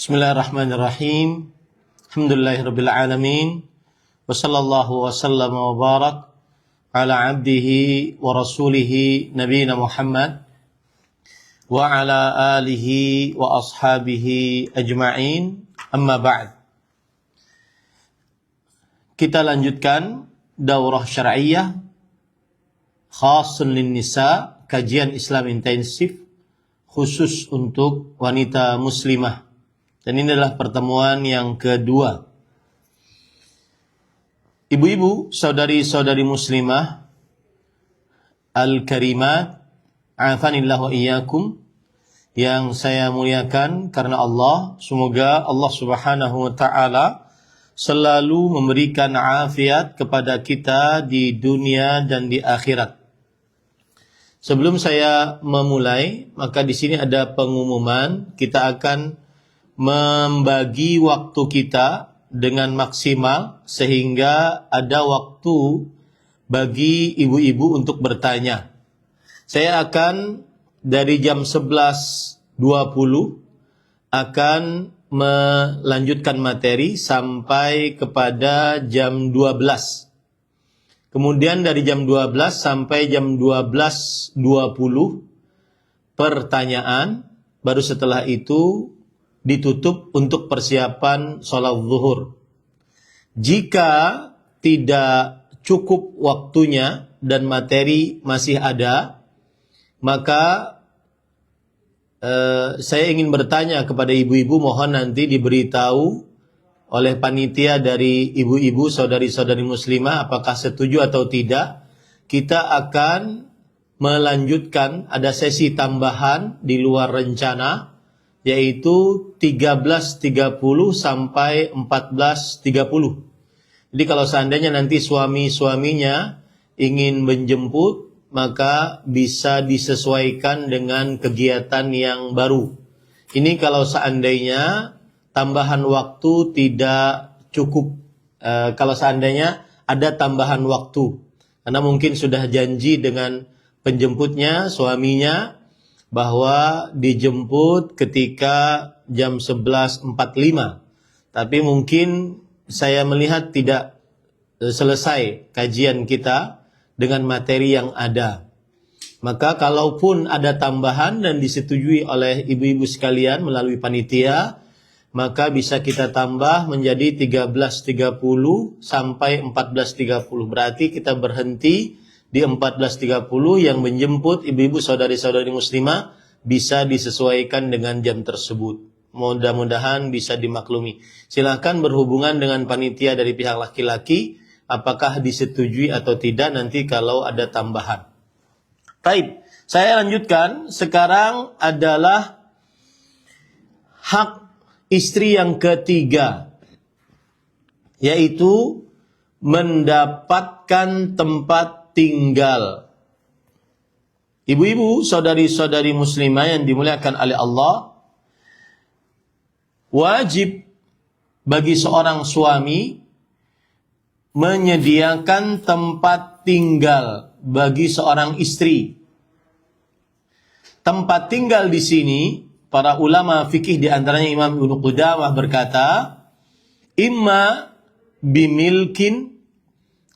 Bismillahirrahmanirrahim. Alhamdulillahirabbil alamin. Wa sallallahu wa sallama wa barak ala abdihi wa rasulihi nabiyina Muhammad wa ala alihi wa ashabihi ajma'in. Amma ba'd. Kita lanjutkan daurah syar'iyyah khasun lin nisa, kajian Islam intensif khusus untuk wanita muslimah. Dan ini adalah pertemuan yang kedua. Ibu-ibu, saudari-saudari muslimah, al-karimat, afanillah wa iyyakum, yang saya muliakan karena Allah. Semoga Allah subhanahu wa ta'ala selalu memberikan afiat kepada kita di dunia dan di akhirat. Sebelum saya memulai, maka di sini ada pengumuman. Kita akan membagi waktu kita dengan maksimal sehingga ada waktu bagi ibu-ibu untuk bertanya. Saya akan dari jam 11.20 akan melanjutkan materi sampai kepada jam 12. Kemudian dari jam 12 sampai jam 12.20 pertanyaan, baru setelah itu ditutup untuk persiapan sholat zuhur. Jika tidak cukup waktunya dan materi masih ada, maka saya ingin bertanya kepada ibu-ibu, mohon nanti diberitahu oleh panitia dari ibu-ibu, saudari-saudari muslimah, apakah setuju atau tidak. Kita akan melanjutkan, ada sesi tambahan di luar rencana, yaitu 13.30 sampai 14.30. Jadi kalau seandainya nanti suami-suaminya ingin menjemput, maka bisa disesuaikan dengan kegiatan yang baru. Ini kalau seandainya tambahan waktu tidak cukup, kalau seandainya ada tambahan waktu, karena mungkin sudah janji dengan penjemputnya, suaminya, bahwa dijemput ketika jam 11.45. Tapi mungkin saya melihat tidak selesai kajian kita dengan materi yang ada. Maka kalaupun ada tambahan dan disetujui oleh ibu-ibu sekalian melalui panitia, maka bisa kita tambah menjadi 13.30 sampai 14.30. Berarti kita berhenti di 14.30, yang menjemput ibu-ibu saudari-saudari muslimah bisa disesuaikan dengan jam tersebut. Mudah-mudahan bisa dimaklumi. Silakan berhubungan dengan panitia dari pihak laki-laki, apakah disetujui atau tidak nanti kalau ada tambahan. Baik, saya lanjutkan. Sekarang adalah hak istri yang ketiga, yaitu mendapatkan tempat tinggal. Ibu-ibu, saudari-saudari muslimah yang dimuliakan oleh Allah, wajib bagi seorang suami menyediakan tempat tinggal bagi seorang istri. Tempat tinggal di sini, para ulama fikih di antaranya Imam Ibnu Qudamah berkata, imma bimilkin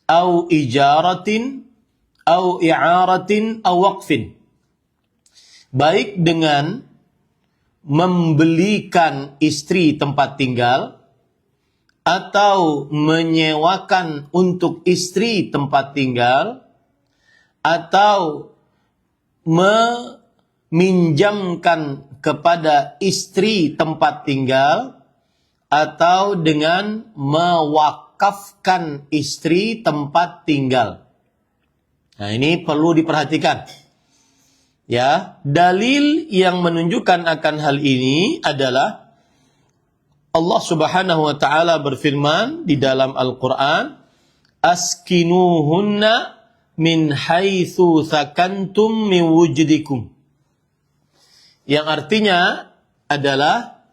au ijaratin au i'aratin au waqfin. Baik dengan membelikan istri tempat tinggal, atau menyewakan untuk istri tempat tinggal, atau meminjamkan kepada istri tempat tinggal, atau dengan mewakafkan istri tempat tinggal. Nah, ini perlu diperhatikan. Ya, dalil yang menunjukkan akan hal ini adalah Allah Subhanahu wa taala berfirman di dalam Al-Qur'an, askinuhunna min haitsu sakantum min wujdikum. Yang artinya adalah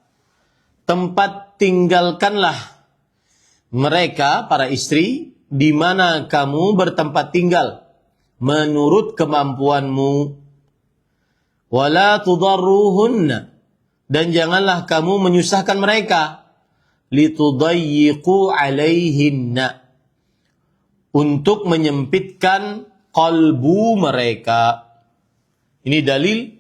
tempat tinggalkanlah mereka, para istri, di mana kamu bertempat tinggal menurut kemampuanmu. Wala tudarruhunna, dan janganlah kamu menyusahkan mereka. Litudayyiqu alaihinna, untuk menyempitkan kalbu mereka. Ini dalil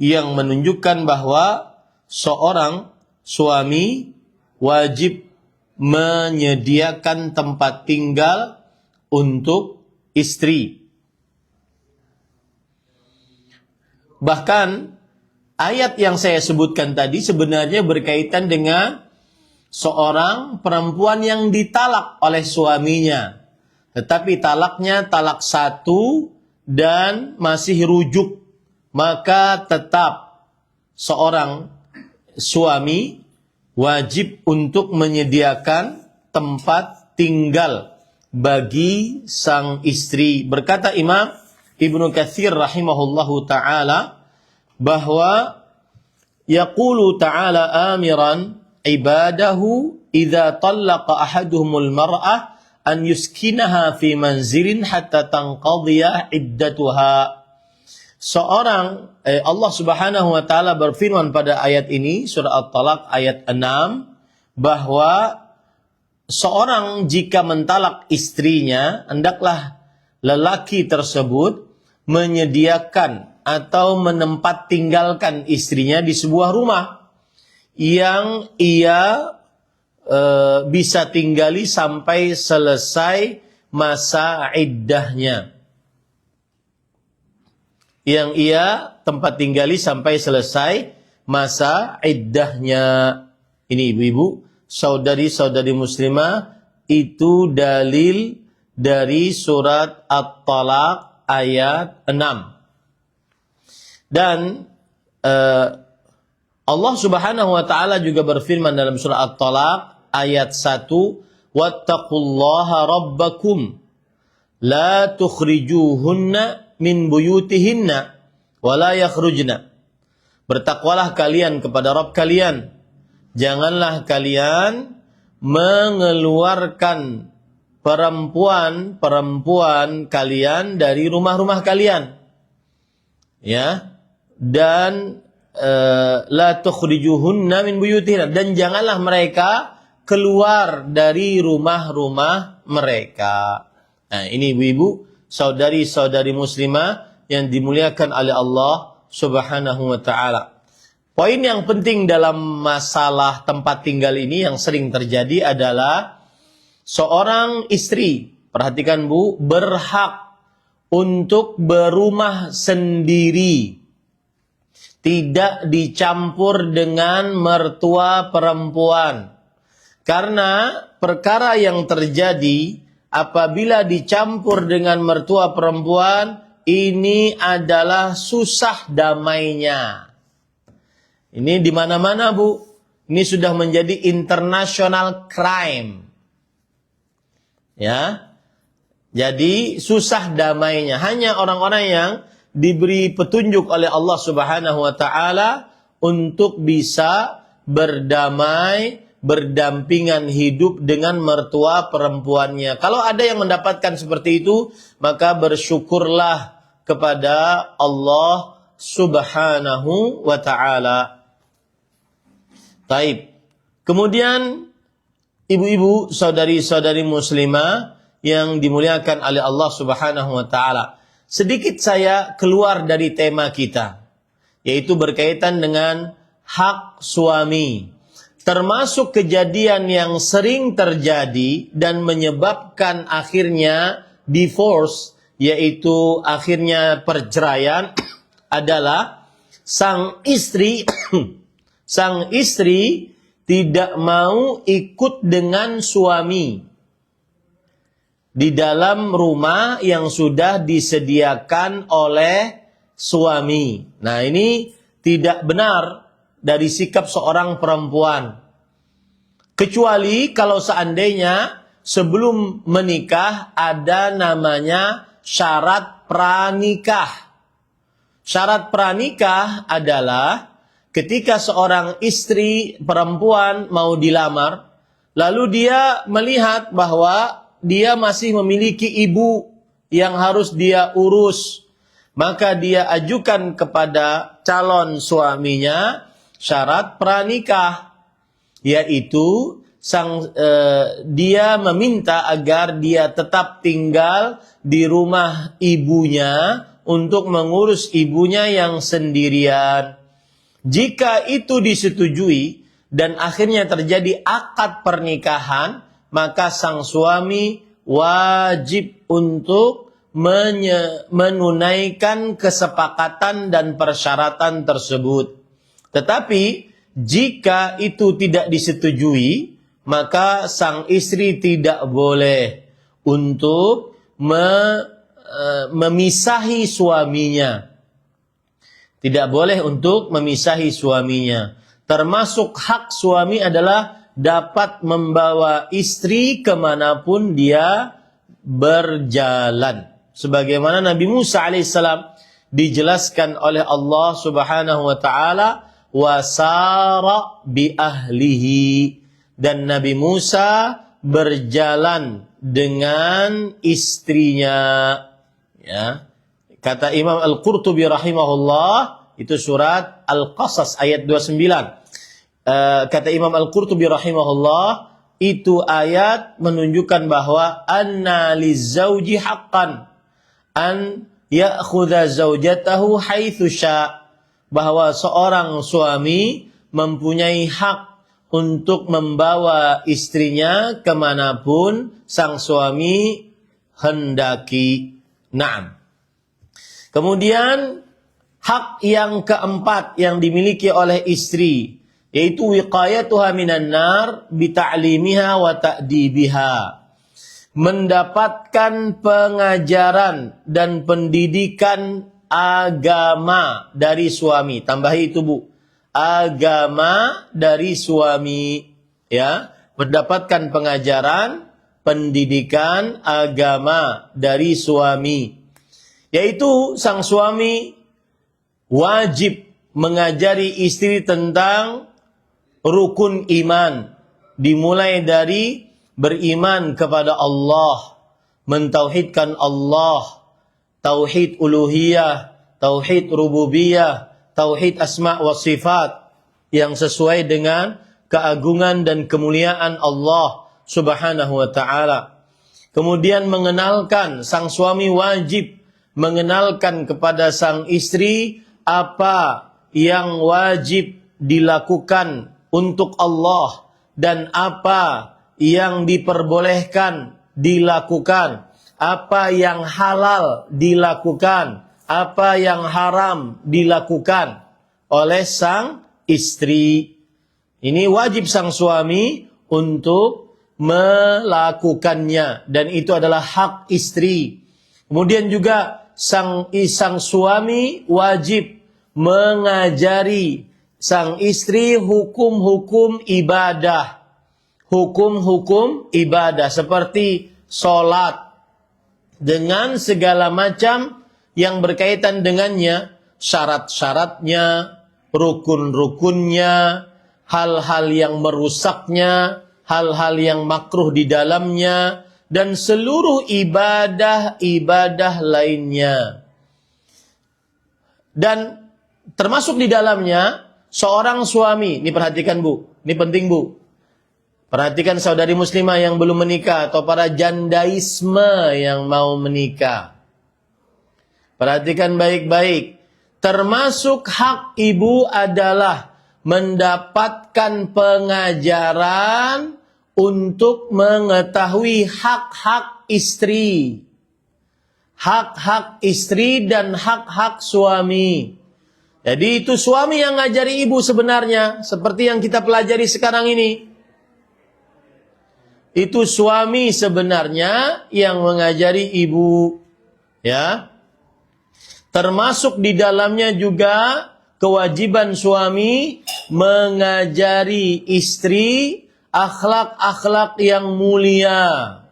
yang menunjukkan bahwa seorang suami wajib menyediakan tempat tinggal untuk istri. Bahkan ayat yang saya sebutkan tadi sebenarnya berkaitan dengan seorang perempuan yang ditalak oleh suaminya, tetapi talaknya talak satu dan masih rujuk, maka tetap seorang suami wajib untuk menyediakan tempat tinggal bagi sang istri. Berkata Imam Ibnu Katsir rahimahullahu ta'ala bahwa yaqulu ta'ala amiran ibadahu idza tallaqa ahaduhumul mar'ah an yuskinaha fi manzilin hatta tanqadhiya iddatuha. Allah Subhanahu wa taala berfirman pada ayat ini, surah At-Talaq ayat 6, bahwa seorang jika mentalak istrinya, hendaklah lelaki tersebut menyediakan atau menempat tinggalkan istrinya di sebuah rumah yang ia bisa tinggali sampai selesai masa iddahnya. Yang ia tempat tinggali sampai selesai masa iddahnya. Ini ibu-ibu, saudari-saudari muslimah, itu dalil dari surat At-Talaq ayat 6. Dan Allah Subhanahu wa taala juga berfirman dalam surah At-Talaq ayat 1, wattaqullaha rabbakum la tukhrijuhunna min buyutihinna wa la yakhrujna. Bertakwalah kalian kepada Rabb kalian, janganlah kalian mengeluarkan perempuan-perempuan kalian dari rumah-rumah kalian. Ya, dan la tukhrijuhunna min buyutihinna, dan janganlah mereka keluar dari rumah-rumah mereka. Nah, ini ibu-ibu, saudari-saudari muslimah yang dimuliakan oleh Allah Subhanahu wa taala. Poin yang penting dalam masalah tempat tinggal ini yang sering terjadi adalah seorang istri, perhatikan Bu, berhak untuk berumah sendiri, tidak dicampur dengan mertua perempuan. Karena perkara yang terjadi apabila dicampur dengan mertua perempuan, ini adalah susah damainya. Ini di mana-mana, Bu. Ini sudah menjadi international crime. Ya. Jadi susah damainya. Hanya orang-orang yang diberi petunjuk oleh Allah Subhanahu wa taala untuk bisa berdamai, berdampingan hidup dengan mertua perempuannya. Kalau ada yang mendapatkan seperti itu, maka bersyukurlah kepada Allah Subhanahu wa taala. Taib. Kemudian ibu-ibu, saudari-saudari muslimah yang dimuliakan oleh Allah Subhanahu wa taala, sedikit saya keluar dari tema kita, yaitu berkaitan dengan hak suami. Termasuk kejadian yang sering terjadi dan menyebabkan akhirnya divorce, yaitu akhirnya perceraian, adalah sang istri tidak mau ikut dengan suami di dalam rumah yang sudah disediakan oleh suami. Nah, ini tidak benar dari sikap seorang perempuan. Kecuali kalau seandainya sebelum menikah ada namanya syarat pranikah. Syarat pranikah adalah ketika seorang istri perempuan mau dilamar, lalu dia melihat bahwa dia masih memiliki ibu yang harus dia urus, maka dia ajukan kepada calon suaminya syarat pranikah, yaitu dia meminta agar dia tetap tinggal di rumah ibunya untuk mengurus ibunya yang sendirian. Jika itu disetujui dan akhirnya terjadi akad pernikahan, maka sang suami wajib untuk menunaikan kesepakatan dan persyaratan tersebut. Tetapi jika itu tidak disetujui, maka sang istri tidak boleh untuk memisahi suaminya. Tidak boleh untuk memisahi suaminya. Termasuk hak suami adalah dapat membawa istri kemanapun dia berjalan. Sebagaimana Nabi Musa alaihissalam dijelaskan oleh Allah subhanahu wa ta'ala, wasara bi ahlihi, dan Nabi Musa berjalan dengan istrinya. Ya. Kata Imam Al-Qurtubi rahimahullah, itu surat Al-Qasas ayat 29. Kata Imam Al-Qurtubi rahimahullah, itu ayat menunjukkan bahwa anna lizauji haqqan an ya'khudha zaujatahu haitsu sya', bahwa seorang suami mempunyai hak untuk membawa istrinya kemanapun sang suami hendaki. Naam. Kemudian hak yang keempat yang dimiliki oleh istri, yaitu wiqayatuha minan nar bita'limiha wa ta'dibiha. Mendapatkan pengajaran dan pendidikan agama dari suami. Tambahi itu, Bu. Agama dari suami, ya. Mendapatkan pengajaran, pendidikan agama dari suami. Yaitu sang suami wajib mengajari istri tentang rukun iman, dimulai dari beriman kepada Allah, mentauhidkan Allah, tauhid uluhiyah, tauhid rububiyah, tauhid asma wa sifat yang sesuai dengan keagungan dan kemuliaan Allah subhanahu wa ta'ala. Kemudian mengenalkan, sang suami wajib mengenalkan kepada sang istri apa yang wajib dilakukan untuk Allah dan apa yang diperbolehkan dilakukan, apa yang halal dilakukan, apa yang haram dilakukan oleh sang istri. Ini wajib sang suami untuk melakukannya, dan itu adalah hak istri. Kemudian juga sang suami wajib mengajari sang istri hukum-hukum ibadah. Hukum-hukum ibadah seperti sholat dengan segala macam yang berkaitan dengannya, syarat-syaratnya, rukun-rukunnya, hal-hal yang merusaknya, hal-hal yang makruh di dalamnya, dan seluruh ibadah-ibadah lainnya. Dan termasuk di dalamnya seorang suami, ini perhatikan Bu, ini penting Bu. Perhatikan saudari muslimah yang belum menikah atau para jandaisme yang mau menikah. Perhatikan baik-baik. Termasuk hak ibu adalah mendapatkan pengajaran untuk mengetahui hak-hak istri. Hak-hak istri dan hak-hak suami. Jadi itu suami yang ngajari ibu sebenarnya, seperti yang kita pelajari sekarang ini. Itu suami sebenarnya yang mengajari ibu, ya. Termasuk di dalamnya juga kewajiban suami mengajari istri akhlak-akhlak yang mulia,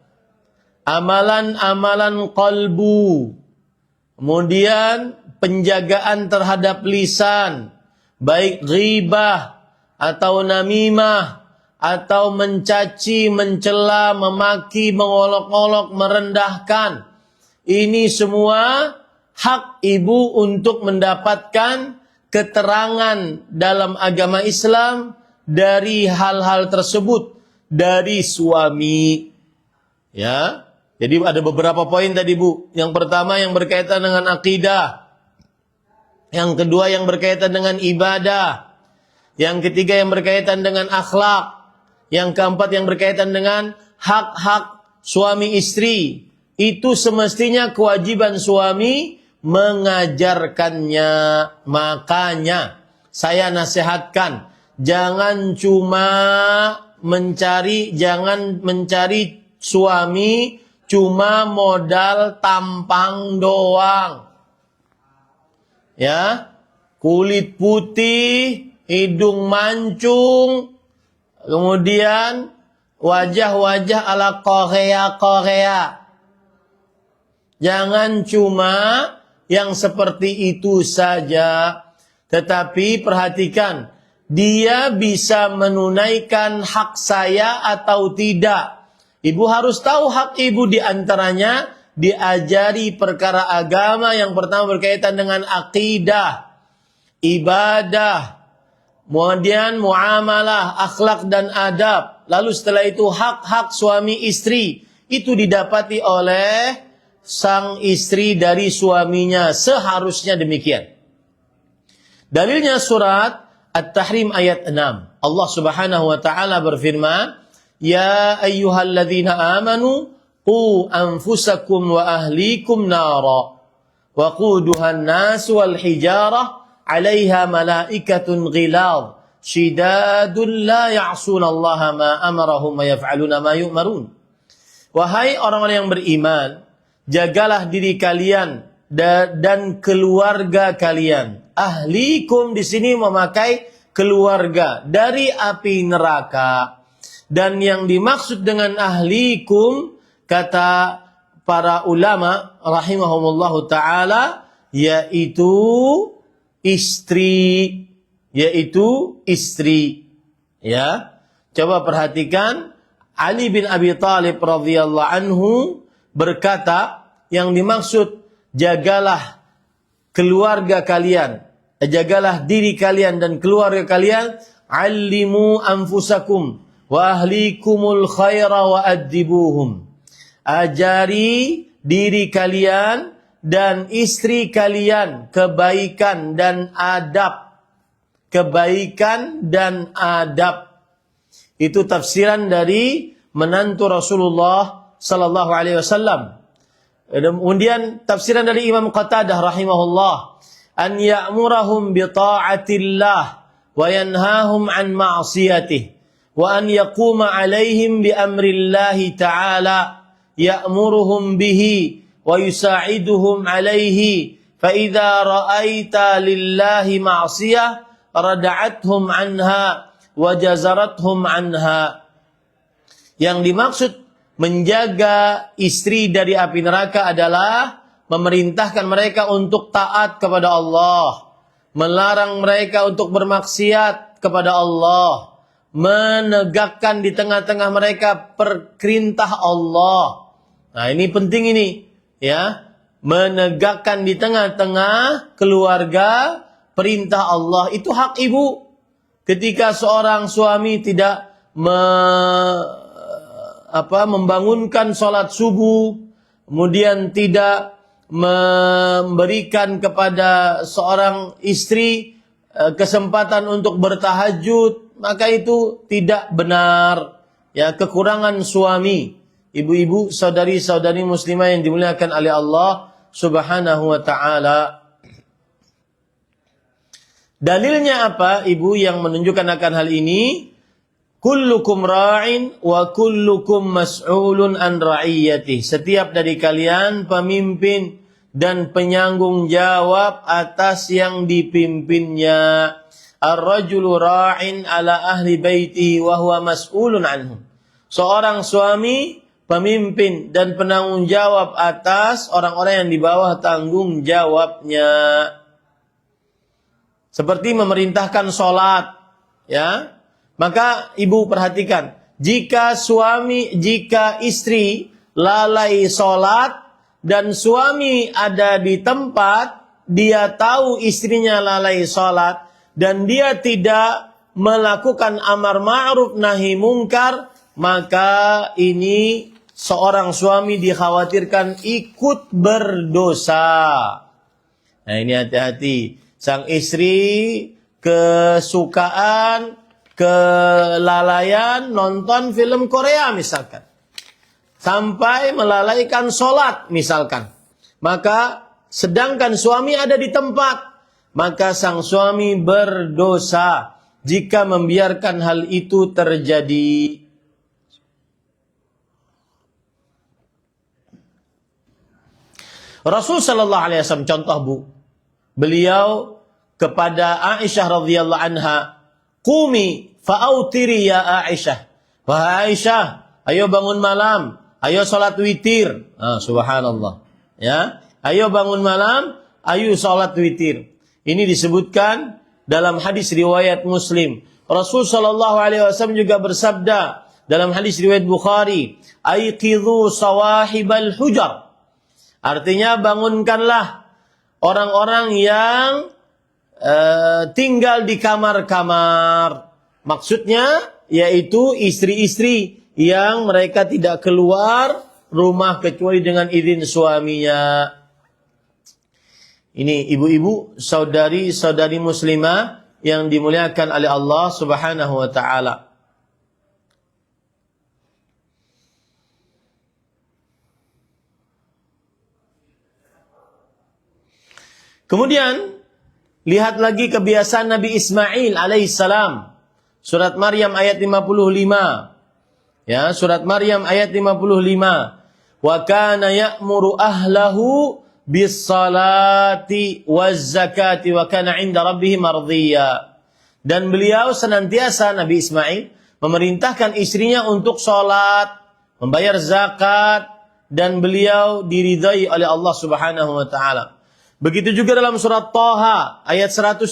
amalan-amalan qalbu, kemudian penjagaan terhadap lisan, baik ghibah atau namimah, atau mencaci, mencela, memaki, mengolok-olok, merendahkan. Ini semua hak ibu untuk mendapatkan keterangan dalam agama Islam dari hal-hal tersebut dari suami. Ya. Jadi ada beberapa poin tadi, Bu. Yang pertama yang berkaitan dengan akidah. Yang kedua yang berkaitan dengan ibadah. Yang ketiga yang berkaitan dengan akhlak. Yang keempat yang berkaitan dengan hak-hak suami istri. Itu semestinya kewajiban suami mengajarkannya. Makanya saya nasihatkan, jangan mencari suami cuma modal tampang doang. Ya, kulit putih, hidung mancung, kemudian wajah-wajah ala Korea. Jangan cuma yang seperti itu saja. Tetapi perhatikan, dia bisa menunaikan hak saya atau tidak. Ibu harus tahu hak ibu, di antaranya diajari perkara agama. Yang pertama berkaitan dengan akidah, ibadah, kemudian muamalah, akhlak dan adab. Lalu setelah itu hak-hak suami istri. Itu didapati oleh sang istri dari suaminya. Seharusnya demikian. Dalilnya surat At-Tahrim ayat 6. Allah Subhanahu wa taala berfirman, "Ya ayyuhalladzina amanu qu anfusakum wa ahlikum nara wa quduhan nas wal hijarah 'alaiha malaikatun ghilaz shidadun la ya'sunallaha ma amarahum wa yaf'aluna ma yu'marun." Wahai orang-orang yang beriman, jagalah diri kalian dan keluarga kalian. Ahlikum di sini memakai keluarga dari api neraka. Dan yang dimaksud dengan ahlikum, kata para ulama rahimahumullahu taala, yaitu istri. Ya. Coba perhatikan, Ali bin Abi Thalib radhiyallahu anhu berkata, yang dimaksud jagalah keluarga kalian, jagalah diri kalian dan keluarga kalian, allimu anfusakum wa ahlikumul khaira wa addibuhum. Ajari diri kalian dan istri kalian kebaikan dan adab. Kebaikan dan adab. Itu tafsiran dari menantu Rasulullah sallallahu alaihi wasallam. Kemudian tafsiran dari Imam Qatadah rahimahullah, an ya'murahum bi ta'atillah wa yanhahum an ma'siyatih wa an yaquma alaihim bi amrillahi ta'ala ya'muruhum bihi wa yusa'iduhum alaihi fa idza ra'aita lillahi ma'siyah rada'athum anha wa jazarathum anha. Yang dimaksud menjaga istri dari api neraka adalah memerintahkan mereka untuk taat kepada Allah, melarang mereka untuk bermaksiat kepada Allah, menegakkan di tengah-tengah mereka perintah Allah. Nah, ini penting ini, ya. Menegakkan di tengah-tengah keluarga perintah Allah. Itu hak ibu. Ketika seorang suami tidak membangunkan sholat subuh, kemudian tidak memberikan kepada seorang istri kesempatan untuk bertahajud, maka itu tidak benar. Ya, kekurangan suami. Ibu-ibu, saudari-saudari muslimah yang dimuliakan oleh Allah Subhanahu wa taala. Dalilnya apa, ibu, yang menunjukkan akan hal ini? Kullukum ra'in wa kullukum mas'ulun an ra'iyatih. Setiap dari kalian pemimpin dan penyanggung jawab atas yang dipimpinnya. Ar-rajulu ra'in ala ahli baitihi wa huwa mas'ulun anhum. Seorang suami pemimpin dan penanggung jawab atas orang-orang yang di bawah tanggung jawabnya. Seperti memerintahkan sholat, ya. Maka ibu perhatikan, jika istri lalai sholat dan suami ada di tempat, dia tahu istrinya lalai sholat dan dia tidak melakukan amar ma'ruf nahi mungkar, maka ini seorang suami dikhawatirkan ikut berdosa. Nah, ini hati-hati. Sang istri kesukaan, kelalaian nonton film Korea misalkan, sampai melalaikan sholat misalkan. Maka sedangkan suami ada di tempat, maka sang suami berdosa jika membiarkan hal itu terjadi. Rasul sallallahu alaihi wasallam, contoh Bu, beliau kepada Aisyah radhiyallahu anha, "Qumi fa'autiri ya Aisyah." Wahai Aisyah, ayo bangun malam, ayo salat witir. Subhanallah. Ya, ayo bangun malam, ayo salat witir. Ini disebutkan dalam hadis riwayat Muslim. Rasul sallallahu alaihi wasallam juga bersabda dalam hadis riwayat Bukhari, "Aiqidhu sawahibal hujar." Artinya bangunkanlah orang-orang yang tinggal di kamar-kamar. Maksudnya yaitu istri-istri yang mereka tidak keluar rumah kecuali dengan izin suaminya. Ini ibu-ibu, saudari-saudari muslimah yang dimuliakan oleh Allah Subhanahu wa taala. Kemudian lihat lagi kebiasaan Nabi Ismail alaihissalam. Surat Maryam ayat 55. Ya, surat Maryam ayat 55. Wa kana ya'muru ahlahu bis-salati waz-zakati wa kana 'inda rabbih mardiyya. Dan beliau senantiasa, Nabi Ismail, memerintahkan istrinya untuk salat, membayar zakat, dan beliau diridai oleh Allah Subhanahu wa taala. Begitu juga dalam surat Thaha ayat 132,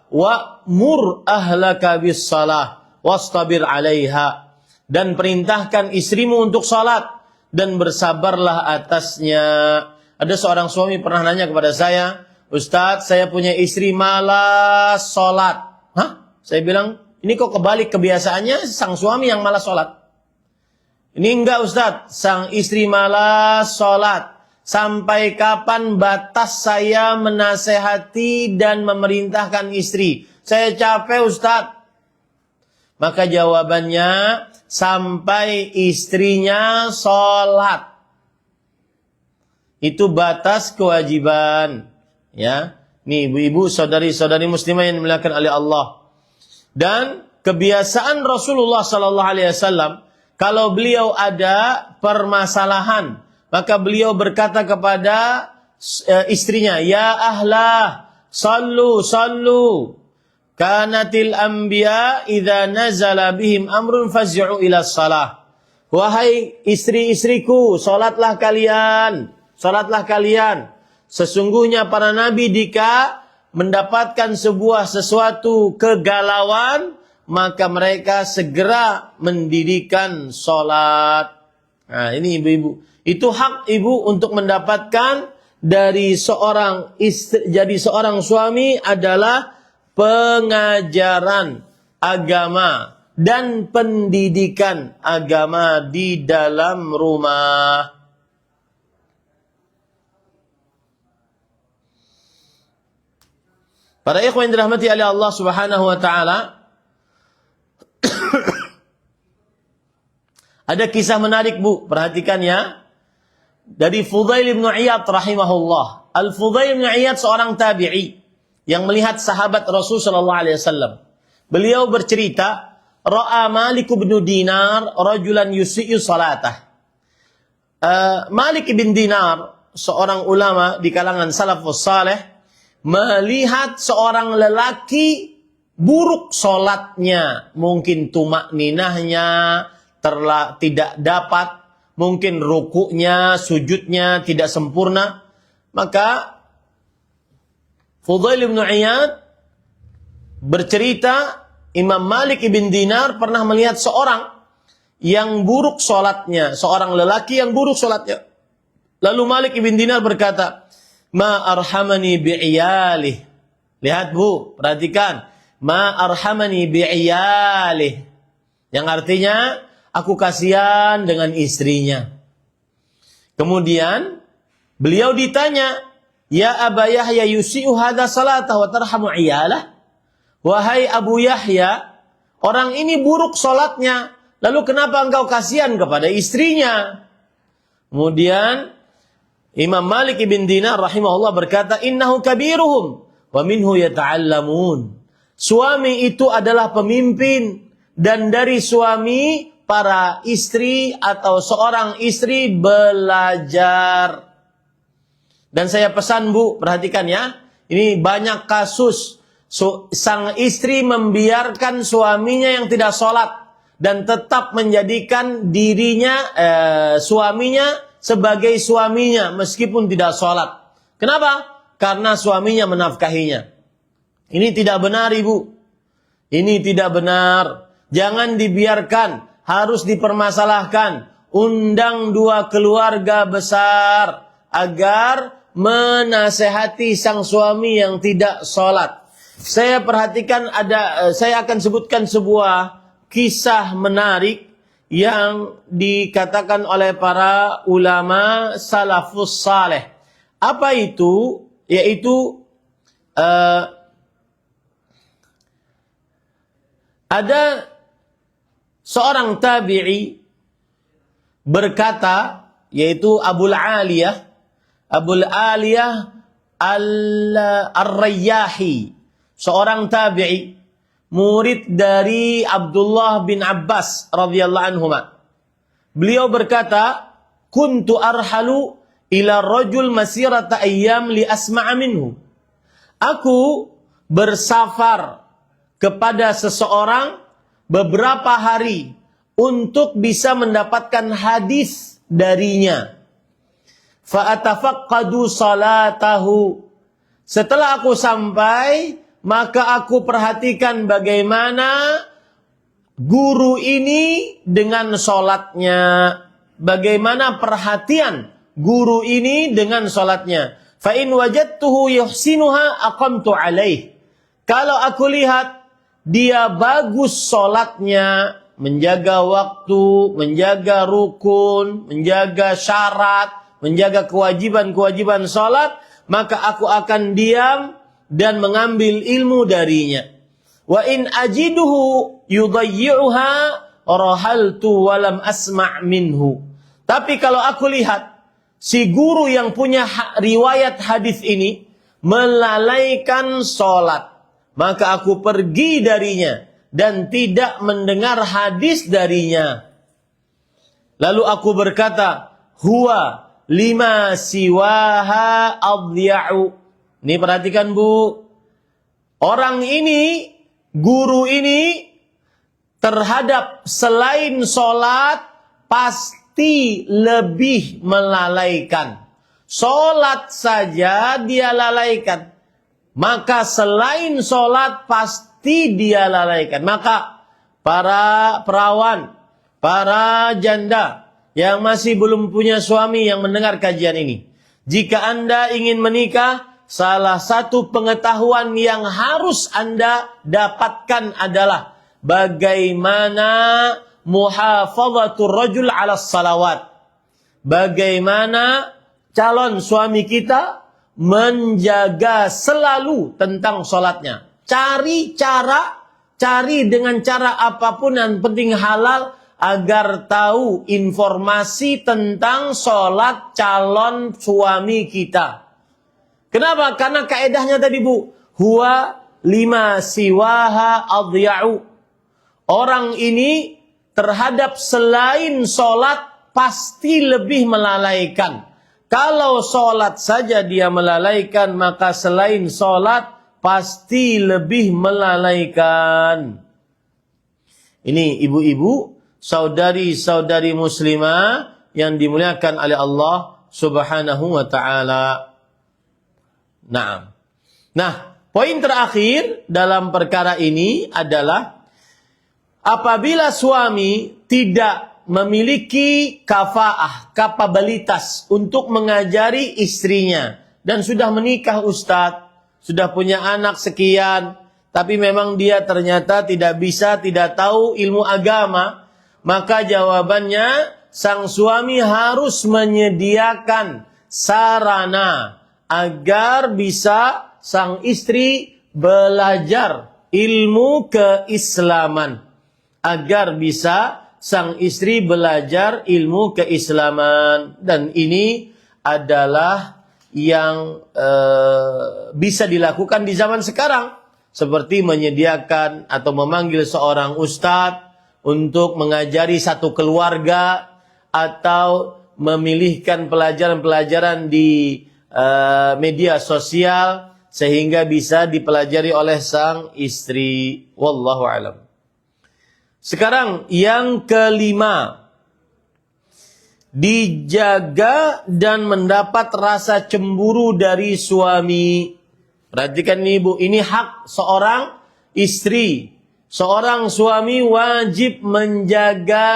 wa'mur ahlaka bis-shalah wastabir 'alaiha, dan perintahkan istrimu untuk salat dan bersabarlah atasnya. Ada seorang suami pernah nanya kepada saya, "Ustaz, saya punya istri malas salat." Hah? Saya bilang, "Ini kok kebalik kebiasaannya, sang suami yang malas salat." "Ini enggak Ustaz, sang istri malas salat. Sampai kapan batas saya menasehati dan memerintahkan istri? Saya capek Ustaz." Maka jawabannya, sampai istrinya sholat. Itu batas kewajiban. Ya, nih ibu-ibu, saudari-saudari muslimah yang dimuliakan oleh Allah. Dan kebiasaan Rasulullah sallallahu alaihi wasallam, kalau beliau ada permasalahan, maka beliau berkata kepada istrinya, "Ya ahlah, sallu, sallu. Kanatil anbiya idza nazala bihim amrun faz'u ila shalah." Wahai istri-istriku, salatlah kalian, salatlah kalian. Sesungguhnya para nabi jika mendapatkan sesuatu kegalauan, maka mereka segera mendirikan salat. Nah, ini ibu-ibu. Itu hak ibu untuk mendapatkan dari seorang istri, jadi seorang suami adalah pengajaran agama dan pendidikan agama di dalam rumah. Para ikhwan yang dirahmati oleh Allah Subhanahu wa taala, ada kisah menarik Bu, perhatikan ya. Dari Fudail bin Iyad rahimahullah. Al-Fudail bin Iyad seorang tabi'i yang melihat sahabat Rasul sallallahu alaihi wasallam. Beliau bercerita, ra'a Malik bin Dinar rajulan yusi'u salatah. Malik bin Dinar, seorang ulama di kalangan salafus saleh, melihat seorang lelaki buruk salatnya, mungkin tumakninahnya tidak dapat, mungkin rukuknya, sujudnya tidak sempurna. Maka Fudail bin Iyad bercerita, Imam Malik ibn Dinar pernah melihat seorang yang buruk salatnya, seorang lelaki yang buruk salatnya. Lalu Malik ibn Dinar berkata, ma arhamani bi'iyalih. Lihat Bu, perhatikan. Ma arhamani bi'iyalih. Yang artinya, aku kasihan dengan istrinya. Kemudian, beliau ditanya, Ya Aba Yahya yusi'u hadha salatah wa tarhamu iyalah. Wahai Abu Yahya, orang ini buruk solatnya. Lalu kenapa engkau kasihan kepada istrinya? Kemudian, Imam Malik ibn Dinar rahimahullah berkata, Innahu kabiruhum wa minhu yata'allamun. Suami itu adalah pemimpin. Dan dari suami, para istri atau seorang istri belajar. Dan saya pesan Bu, perhatikan ya. Ini banyak kasus. Sang istri membiarkan suaminya yang tidak sholat. Dan tetap menjadikan dirinya, suaminya sebagai suaminya. Meskipun tidak sholat. Kenapa? Karena suaminya menafkahinya. Ini tidak benar Ibu. Ini tidak benar. Jangan dibiarkan. Harus dipermasalahkan. Undang dua keluarga besar. Agar menasehati sang suami yang tidak sholat. Saya perhatikan saya akan sebutkan sebuah kisah menarik yang dikatakan oleh para ulama salafus saleh. Apa itu? Yaitu ada seorang tabi'i berkata, yaitu Abul Aliyah Ar-Rayyahi, seorang tabi'i, murid dari Abdullah bin Abbas radhiyallahu anhuma. Beliau berkata, "Kuntu arhalu ila rajul masirata ayyam li asma'a minhu." Aku bersafar kepada seseorang beberapa hari untuk bisa mendapatkan hadis darinya. Fa'atafaqqadu salatahu. Setelah aku sampai, maka aku perhatikan bagaimana guru ini dengan sholatnya. Bagaimana perhatian guru ini dengan sholatnya. Fa'in wajadtuhu yuhsinuha aqamtu alaih. Kalau aku lihat dia bagus sholatnya, menjaga waktu, menjaga rukun, menjaga syarat, menjaga kewajiban-kewajiban sholat, maka aku akan diam dan mengambil ilmu darinya. Wa in ajiduhu yudayyi'uha rahaltu walam asma' minhu. Tapi kalau aku lihat si guru yang punya riwayat hadis ini melalaikan sholat, maka aku pergi darinya dan tidak mendengar hadis darinya. Lalu aku berkata, huwa lima siwaha adhya'u. Ini perhatikan Bu. Orang ini, guru ini, terhadap selain sholat, pasti lebih melalaikan. Sholat saja dia lalaikan. Maka selain sholat, pasti dia lalaikan. Maka para perawan, para janda, yang masih belum punya suami yang mendengar kajian ini. Jika Anda ingin menikah, salah satu pengetahuan yang harus Anda dapatkan adalah bagaimana muhafadhatur rajul 'ala salawat. Bagaimana calon suami kita menjaga selalu tentang sholatnya. Cari dengan cara apapun yang penting halal, agar tahu informasi tentang sholat calon suami kita. Kenapa? Karena kaedahnya tadi Bu. Huwa lima siwaha adhya'u. Orang ini terhadap selain sholat pasti lebih melalaikan. Kalau sholat saja dia melalaikan, maka selain sholat pasti lebih melalaikan. Ini ibu-ibu, saudari-saudari muslimah yang dimuliakan oleh Allah Subhanahu wa ta'ala. Nah, poin terakhir dalam perkara ini adalah apabila suami tidak memiliki kapabilitas untuk mengajari istrinya dan sudah menikah Ustadz, sudah punya anak sekian, tapi memang dia ternyata tidak bisa, tidak tahu ilmu agama, maka jawabannya sang suami harus menyediakan sarana agar bisa sang istri belajar ilmu keislaman. Agar bisa sang istri belajar ilmu keislaman. Dan ini adalah yang bisa dilakukan di zaman sekarang. Seperti menyediakan atau memanggil seorang ustadz untuk mengajari satu keluarga, atau memilihkan pelajaran-pelajaran di media sosial sehingga bisa dipelajari oleh sang istri. Wallahu a'lam. Sekarang yang kelima, dijaga dan mendapat rasa cemburu dari suami. Perhatikan nih Bu, ini hak seorang istri. Seorang suami wajib menjaga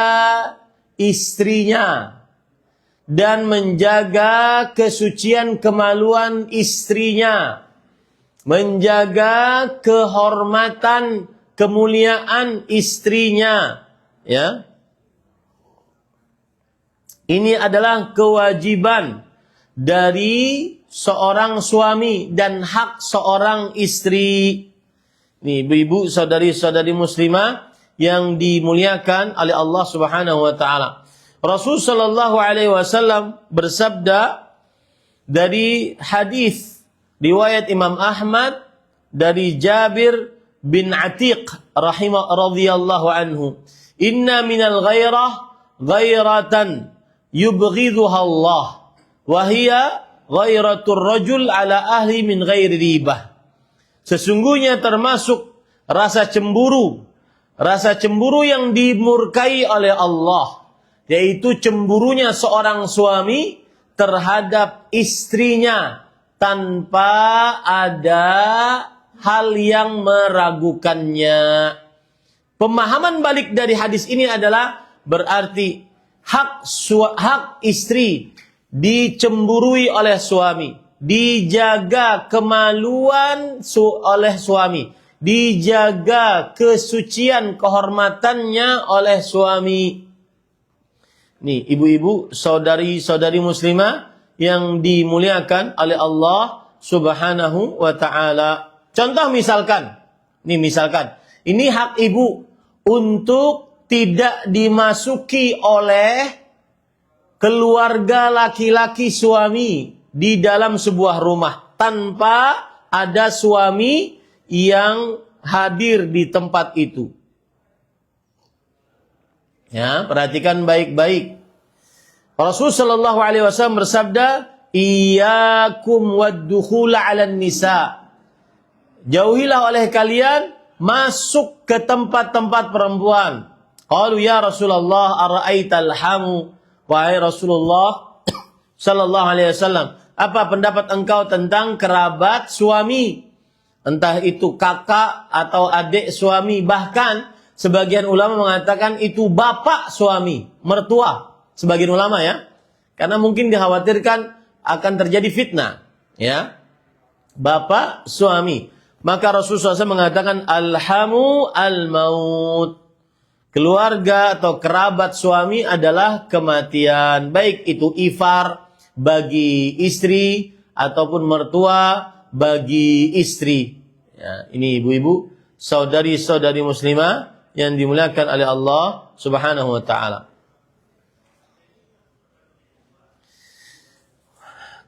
istrinya dan menjaga kesucian kemaluan istrinya, menjaga kehormatan kemuliaan istrinya, ya. Ini adalah kewajiban dari seorang suami dan hak seorang istri. Nih, ibu-ibu, saudari-saudari muslimah yang dimuliakan oleh Allah Subhanahu wa taala. Rasul sallallahu alaihi wasallam bersabda dari hadis riwayat Imam Ahmad dari Jabir bin Atiq radhiyallahu anhu, "Inna minal ghairah ghairatan yubghidhuha Allah, wa hiya ghairatur rajul ala ahli min ghairi ribah." Sesungguhnya termasuk rasa cemburu yang dimurkai oleh Allah, yaitu cemburunya seorang suami terhadap istrinya tanpa ada hal yang meragukannya. Pemahaman balik dari hadis ini adalah berarti hak istri dicemburui oleh suami, dijaga kemaluan oleh suami, dijaga kesucian kehormatannya oleh suami. Nih, ibu-ibu, saudari-saudari muslimah yang dimuliakan oleh Allah Subhanahu wa taala. Contoh misalkan, ini hak ibu untuk tidak dimasuki oleh keluarga laki-laki suami di dalam sebuah rumah tanpa ada suami yang hadir di tempat itu. Ya, perhatikan baik-baik. Rasulullah sallallahu alaihi wasallam bersabda, "Iyyakum wad-dukhula 'alan nisa." Jauhilah oleh kalian masuk ke tempat-tempat perempuan. Qalu ya Rasulullah ara'aital hamu? Wahai Rasulullah sallallahu alaihi wasallam, apa pendapat engkau tentang kerabat suami? Entah itu kakak atau adik suami, bahkan sebagian ulama mengatakan itu bapak suami, mertua. Sebagian ulama, ya. Karena mungkin dikhawatirkan akan terjadi fitnah, ya. Bapak suami. Maka Rasulullah SAW mengatakan alhamu al-maut. Keluarga atau kerabat suami adalah kematian. Baik itu ifar bagi istri ataupun mertua bagi istri. Ya, ini ibu-ibu, saudari-saudari muslimah yang dimuliakan oleh Allah Subhanahu wa taala.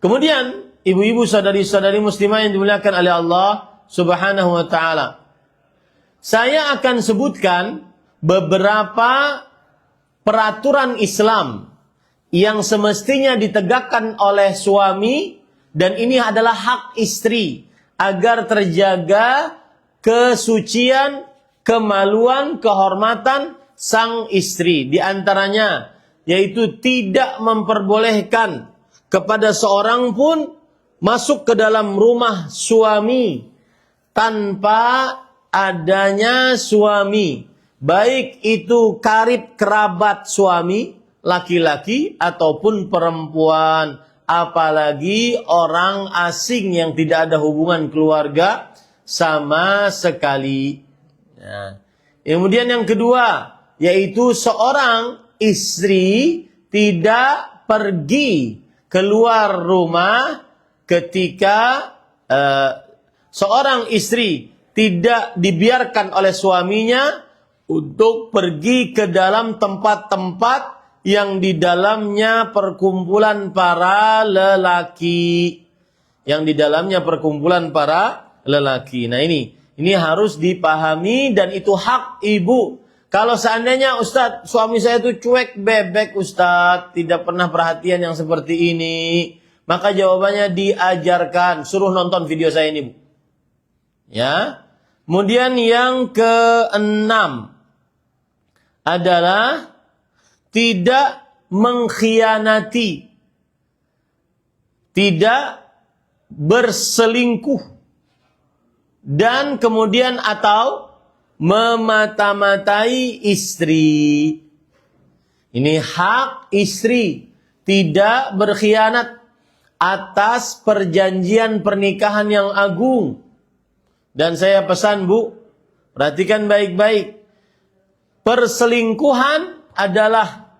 Kemudian ibu-ibu, saudari-saudari muslimah yang dimuliakan oleh Allah Subhanahu wa taala, saya akan sebutkan beberapa peraturan Islam yang semestinya ditegakkan oleh suami, dan ini adalah hak istri agar terjaga kesucian, kemaluan, kehormatan sang istri. Di antaranya yaitu tidak memperbolehkan kepada seorang pun masuk ke dalam rumah suami tanpa adanya suami, baik itu karib kerabat suami, laki-laki ataupun perempuan. apalagi orang asing yang tidak ada hubungan keluarga sama sekali. Nah, kemudian yang kedua, yaitu seorang istri tidak pergi keluar rumah ketika seorang istri tidak dibiarkan oleh suaminya untuk pergi ke dalam tempat-tempat yang di dalamnya perkumpulan para lelaki. Yang di dalamnya perkumpulan para lelaki. Nah ini harus dipahami dan itu hak ibu. Kalau seandainya Ustadz, suami saya itu cuek bebek Ustadz, tidak pernah perhatian yang seperti ini, maka jawabannya diajarkan, suruh nonton video saya ini, Bu. Ya. Kemudian yang keenam adalah tidak mengkhianati, tidak berselingkuh, dan kemudian atau memata-matai istri. Ini hak istri, tidak berkhianat atas perjanjian pernikahan yang agung. Dan saya pesan, Bu, perhatikan baik-baik. Perselingkuhan adalah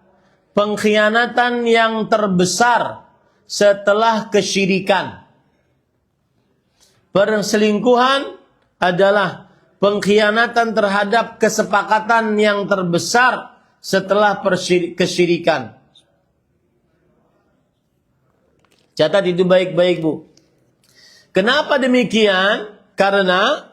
pengkhianatan yang terbesar setelah kesyirikan. Perselingkuhan adalah pengkhianatan terhadap kesepakatan yang terbesar setelah kesyirikan. Catat itu baik-baik, Bu. Kenapa demikian? Karena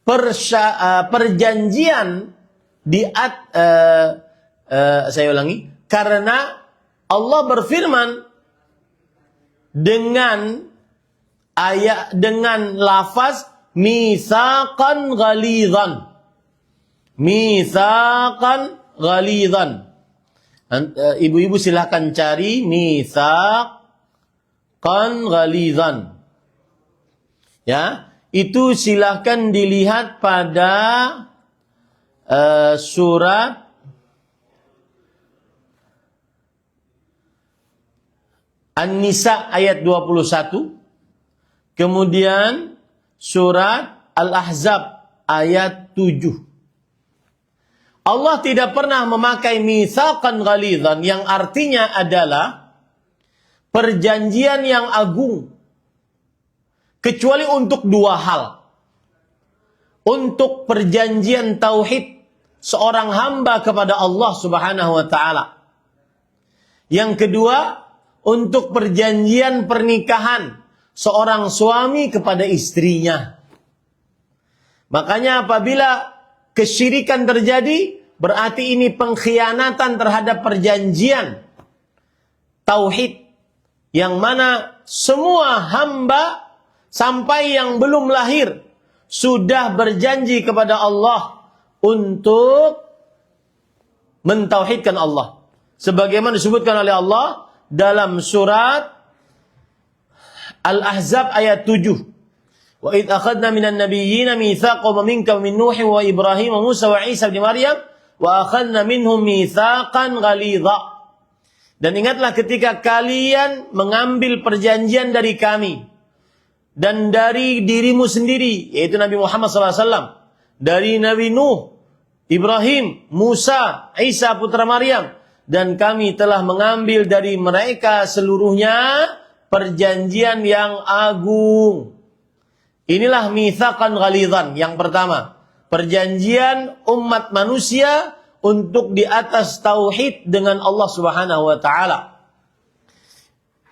perjanjian saya ulangi, karena Allah berfirman dengan lafaz mitsaqan ghalidhan. Mitsaqan ghalidhan. Ibu-ibu silahkan cari mitsaqan ghalidhan. Ya, itu silahkan dilihat pada surat An-Nisa ayat 21. Kemudian surat Al-Ahzab ayat 7. Allah tidak pernah memakai mitsaqan ghalidhan yang artinya adalah perjanjian yang agung. Kecuali untuk dua hal. Untuk perjanjian tauhid seorang hamba kepada Allah Subhanahu wa taala. Yang kedua, untuk perjanjian pernikahan seorang suami kepada istrinya. Makanya apabila kesyirikan terjadi, berarti ini pengkhianatan terhadap perjanjian tauhid, yang mana semua hamba sampai yang belum lahir sudah berjanji kepada Allah untuk mentauhidkan Allah, sebagaimana disebutkan oleh Allah dalam surat Al-Ahzab ayat 7. Wa id akhadna minan nabiyyina mitsaqan wa minka wa min Nuh wa Ibrahim wa Musa wa Isa bin Maryam wa akhadna minhum mitsaqan ghalidha. Dan ingatlah ketika kalian mengambil perjanjian dari kami dan dari dirimu sendiri, yaitu Nabi Muhammad SAW, dari Nabi Nuh, Ibrahim, Musa, Isa putra Maryam, dan kami telah mengambil dari mereka seluruhnya perjanjian yang agung. Inilah mitsaqan ghalidhan yang pertama. Perjanjian umat manusia untuk di atas tauhid dengan Allah Subhanahu wa taala.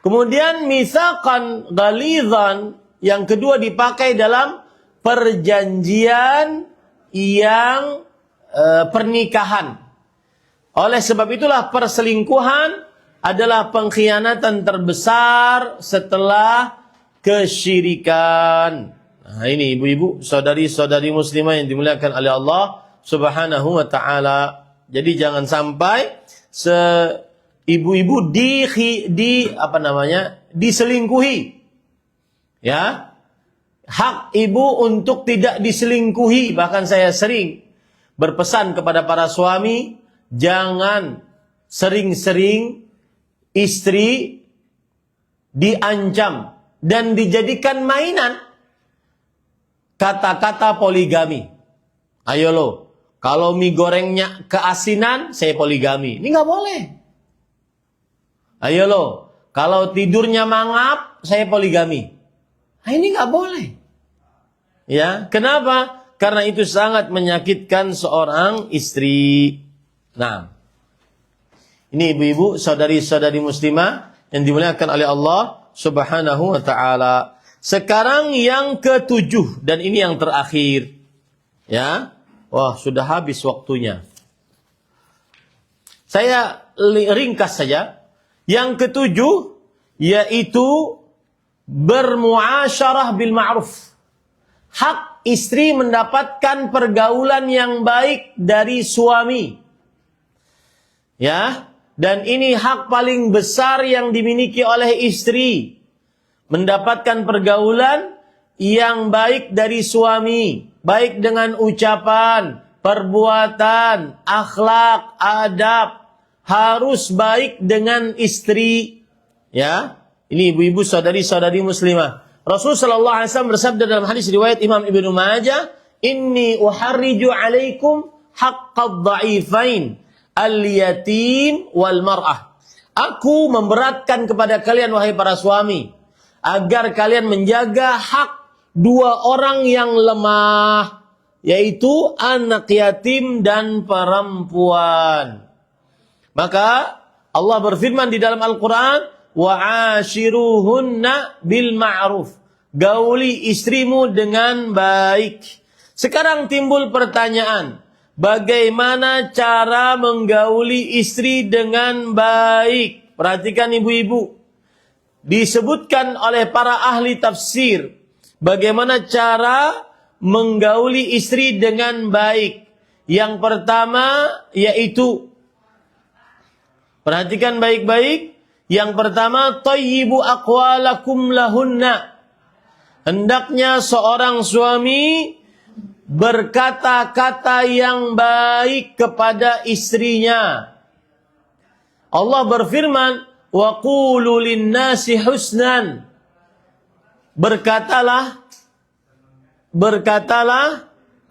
Kemudian mitsaqan ghalidhan yang kedua dipakai dalam perjanjian yang pernikahan. Oleh sebab itulah perselingkuhan adalah pengkhianatan terbesar setelah kesyirikan. Nah, ini ibu-ibu, saudari-saudari muslimah yang dimuliakan oleh Allah Subhanahu wa taala. Jadi jangan sampai ibu-ibu diselingkuhi. Ya. Hak ibu untuk tidak diselingkuhi, bahkan saya sering berpesan kepada para suami, jangan sering-sering istri diancam dan dijadikan mainan kata-kata poligami. Ayo lo, kalau mie gorengnya keasinan, saya poligami. Ini nggak boleh. Ayo lo, kalau tidurnya mangap, saya poligami. Nah, ini nggak boleh. Ya, kenapa? Karena itu sangat menyakitkan seorang istri. Nah, ini ibu-ibu, saudari-saudari muslimah yang dimuliakan oleh Allah Subhanahu wa ta'ala. Sekarang yang ketujuh, dan ini yang terakhir. Ya, wah sudah habis waktunya. Saya ringkas saja. Yang ketujuh, yaitu bermuasyarah bil ma'ruf. Hak istri mendapatkan pergaulan yang baik dari suami. Ya, dan ini hak paling besar yang dimiliki oleh istri. Mendapatkan pergaulan yang baik dari suami. Baik dengan ucapan, perbuatan, akhlak, adab. Harus baik dengan istri. Ya, ini ibu-ibu saudari-saudari muslimah. Rasul sallallahu alaihi wasallam bersabda dalam hadis riwayat Imam Ibnu Majah, "Inni uharriju 'alaikum haqqad dha'ifain, al-yatim wal mar'ah." Aku memberatkan kepada kalian wahai para suami agar kalian menjaga hak dua orang yang lemah, yaitu anak yatim dan perempuan. Maka Allah berfirman di dalam Al-Qur'an, wa'ashiruhunna bil ma'ruf. Gauli istrimu dengan baik. Sekarang timbul pertanyaan, bagaimana cara menggauli istri dengan baik? Perhatikan ibu-ibu. Disebutkan oleh para ahli tafsir, bagaimana cara menggauli istri dengan baik. Yang pertama yaitu, perhatikan baik-baik. Yang pertama, thayyibu aqwalakum lahunna. Hendaknya seorang suami berkata-kata yang baik kepada istrinya. Allah berfirman, wa qulu linnasi husnan. Berkatalah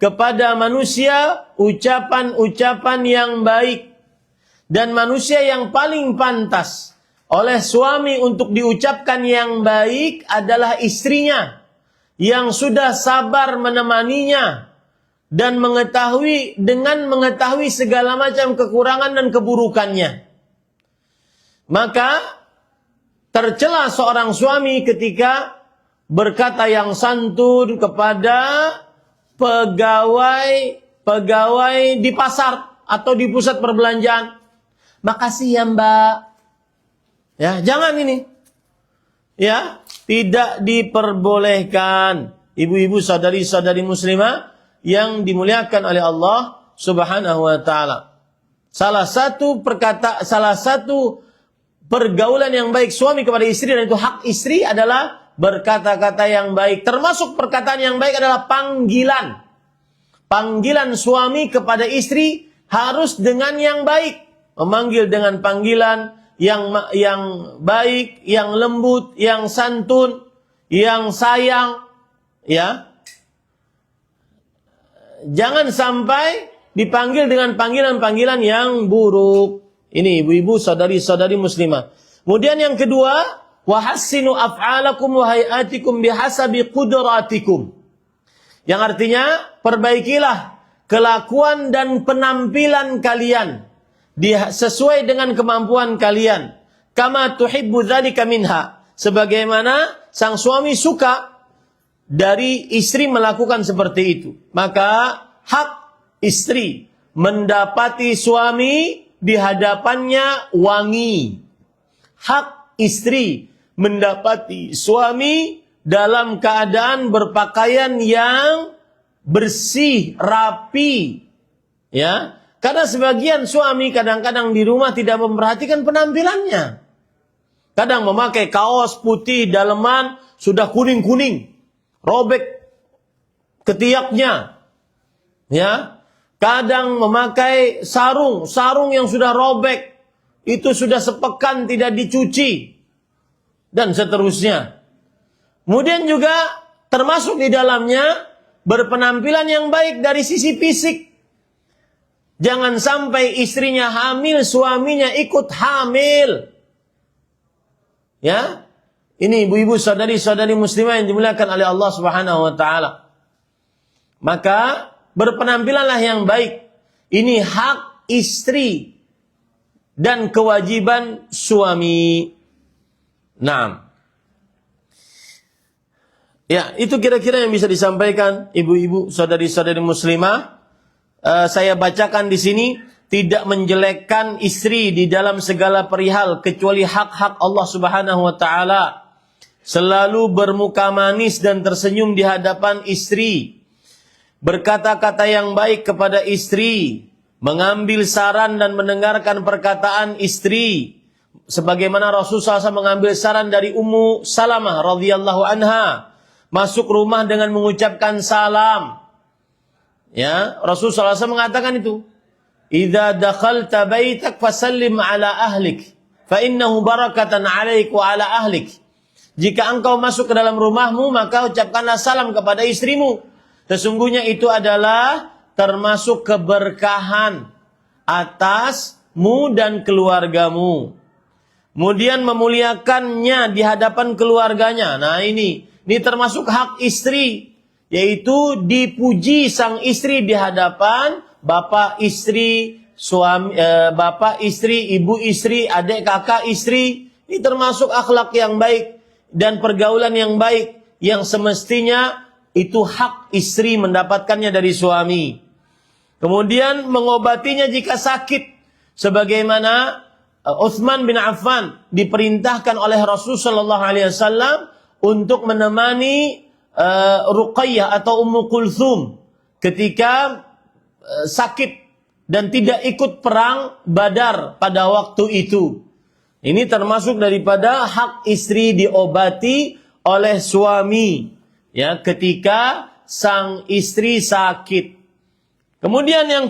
kepada manusia ucapan-ucapan yang baik. Dan manusia yang paling pantas oleh suami untuk diucapkan yang baik adalah istrinya, yang sudah sabar menemaninya dan mengetahui segala macam kekurangan dan keburukannya. Maka tercela seorang suami ketika berkata yang santun kepada pegawai di pasar atau di pusat perbelanjaan. Makasih ya Mbak. Ya, jangan ini. Ya, tidak diperbolehkan. Ibu-ibu saudari-saudari muslimah yang dimuliakan oleh Allah Subhanahu wa taala. Salah satu pergaulan yang baik suami kepada istri, dan itu hak istri, adalah berkata-kata yang baik. Termasuk perkataan yang baik adalah panggilan. Panggilan suami kepada istri harus dengan yang baik. Memanggil dengan panggilan yang baik, yang lembut, yang santun, yang sayang, ya. Jangan sampai dipanggil dengan panggilan-panggilan yang buruk. Ini ibu-ibu, saudari-saudari muslimah. Kemudian yang kedua, wa hassinu af'alakum wa hayatikum bihasabi qudratikum. Yang artinya, perbaikilah kelakuan dan penampilan kalian sesuai dengan kemampuan kalian. Kama tuhibbu dzalika minha. Sebagaimana sang suami suka dari istri melakukan seperti itu. Maka hak istri mendapati suami di hadapannya wangi. Hak istri mendapati suami dalam keadaan berpakaian yang bersih, rapi. Ya. Karena sebagian suami kadang-kadang di rumah tidak memperhatikan penampilannya. Kadang memakai kaos putih daleman sudah kuning-kuning, robek ketiaknya, ya, kadang memakai sarung yang sudah robek, itu sudah sepekan tidak dicuci, dan seterusnya. Kemudian juga termasuk di dalamnya berpenampilan yang baik dari sisi fisik. Jangan sampai istrinya hamil, suaminya ikut hamil. Ya, ini ibu-ibu, saudari-saudari muslimah yang dimuliakan oleh Allah Subhanahu wa taala. Maka berpenampilanlah yang baik. Ini hak istri dan kewajiban suami. Naam. Ya, itu kira-kira yang bisa disampaikan ibu-ibu, saudari-saudari muslimah. Saya bacakan di sini, tidak menjelekkan istri di dalam segala perihal kecuali hak-hak Allah Subhanahu wa taala. Selalu bermuka manis dan tersenyum di hadapan istri. Berkata-kata yang baik kepada istri, mengambil saran dan mendengarkan perkataan istri. Sebagaimana Rasulullah SAW mengambil saran dari Ummu Salamah radhiyallahu anha, masuk rumah dengan mengucapkan salam. Ya, Rasulullah SAW mengatakan itu. Idza dakhalta baitak fasallim ala ahlik, fa innahu barakatan 'alaik wa 'ala ahlik. Jika engkau masuk ke dalam rumahmu, maka ucapkanlah salam kepada istrimu. Sesungguhnya itu adalah termasuk keberkahan atasmu dan keluargamu. Kemudian memuliakannya di hadapan keluarganya. Nah, ini termasuk hak istri, yaitu dipuji sang istri di hadapan bapak istri, suami, bapak istri, ibu istri, adik kakak istri. Ini termasuk akhlak yang baik dan pergaulan yang baik yang semestinya itu hak istri mendapatkannya dari suami. Kemudian mengobatinya jika sakit, sebagaimana Utsman bin Affan diperintahkan oleh Rasul sallallahu alaihi wasallam untuk menemani Ruqayyah atau Ummu Kulthum ketika sakit dan tidak ikut perang Badar pada waktu itu. Ini termasuk daripada hak istri diobati oleh suami, ya, ketika sang istri sakit. Kemudian yang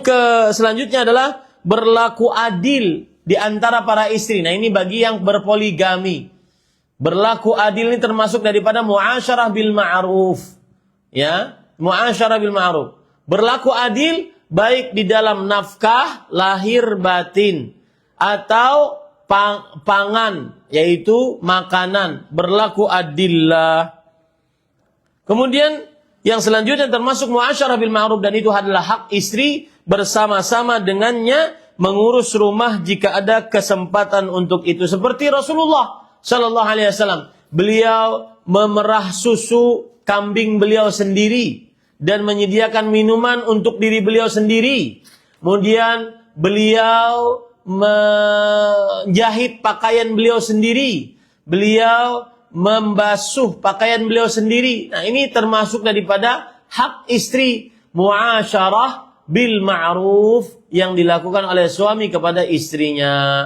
selanjutnya adalah berlaku adil di antara para istri. Nah, ini bagi yang berpoligami. Berlaku adil ini termasuk daripada muasyarah bil ma'ruf. Ya, muasyarah bil ma'ruf. Berlaku adil baik di dalam nafkah lahir batin atau pangan, yaitu makanan. Berlaku adillah. Kemudian yang selanjutnya termasuk muasyarah bil ma'ruf, dan itu adalah hak istri bersama-sama dengannya mengurus rumah jika ada kesempatan untuk itu. Seperti Rasulullah Sallallahu Alaihi Wasallam, beliau memerah susu kambing beliau sendiri dan menyediakan minuman untuk diri beliau sendiri. Kemudian beliau menjahit pakaian beliau sendiri, beliau membasuh pakaian beliau sendiri. Nah, ini termasuk daripada hak istri, muasyarah bil ma'ruf yang dilakukan oleh suami kepada istrinya.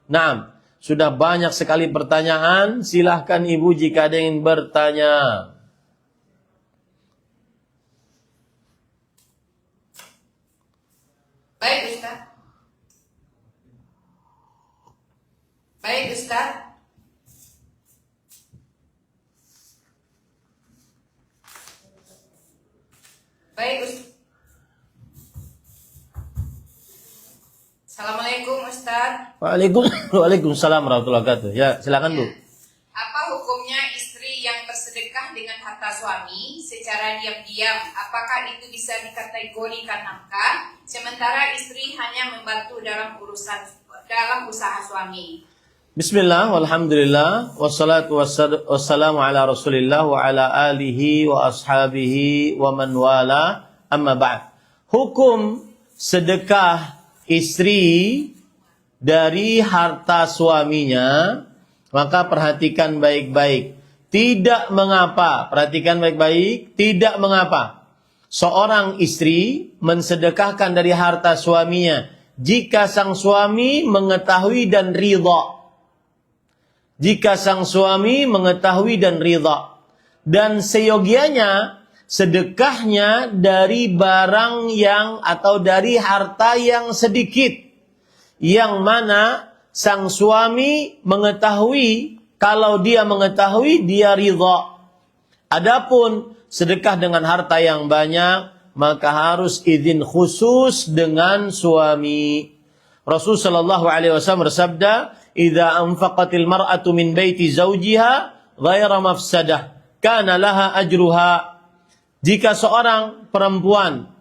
Nah, sudah banyak sekali pertanyaan. Silahkan ibu jika ada yang bertanya. Baik Ustaz. Baik Ustaz. Baik Ustaz. Assalamualaikum Ustaz. Waalaikumsalam warahmatullahi wabarakatuh. Ya, silakan Bu. Apa hukumnya istri yang bersedekah dengan harta suami secara diam-diam? Apakah itu bisa dikategorikan nafkah? Sementara istri hanya membantu dalam usaha suami. Bismillah, walhamdulillah, wassalatu wassalamu ala rasulillah wa ala alihi wa ashabihi wa man wala, amma ba'd. Hukum sedekah istri dari harta suaminya, maka perhatikan baik-baik. Tidak mengapa, perhatikan baik-baik, tidak mengapa seorang istri mensedekahkan dari harta suaminya jika sang suami mengetahui dan ridha. Jika sang suami mengetahui dan ridha. Dan seyogianya sedekahnya dari barang yang atau dari harta yang sedikit, yang mana sang suami mengetahui, kalau dia mengetahui dia ridha. Adapun sedekah dengan harta yang banyak, maka harus izin khusus dengan suami. Rasul sallallahu alaihi wasallam bersabda, "Idza anfaqatil mar'atu min baiti zawjiha ghaira mafsadah, kana laha ajruha." Jika seorang perempuan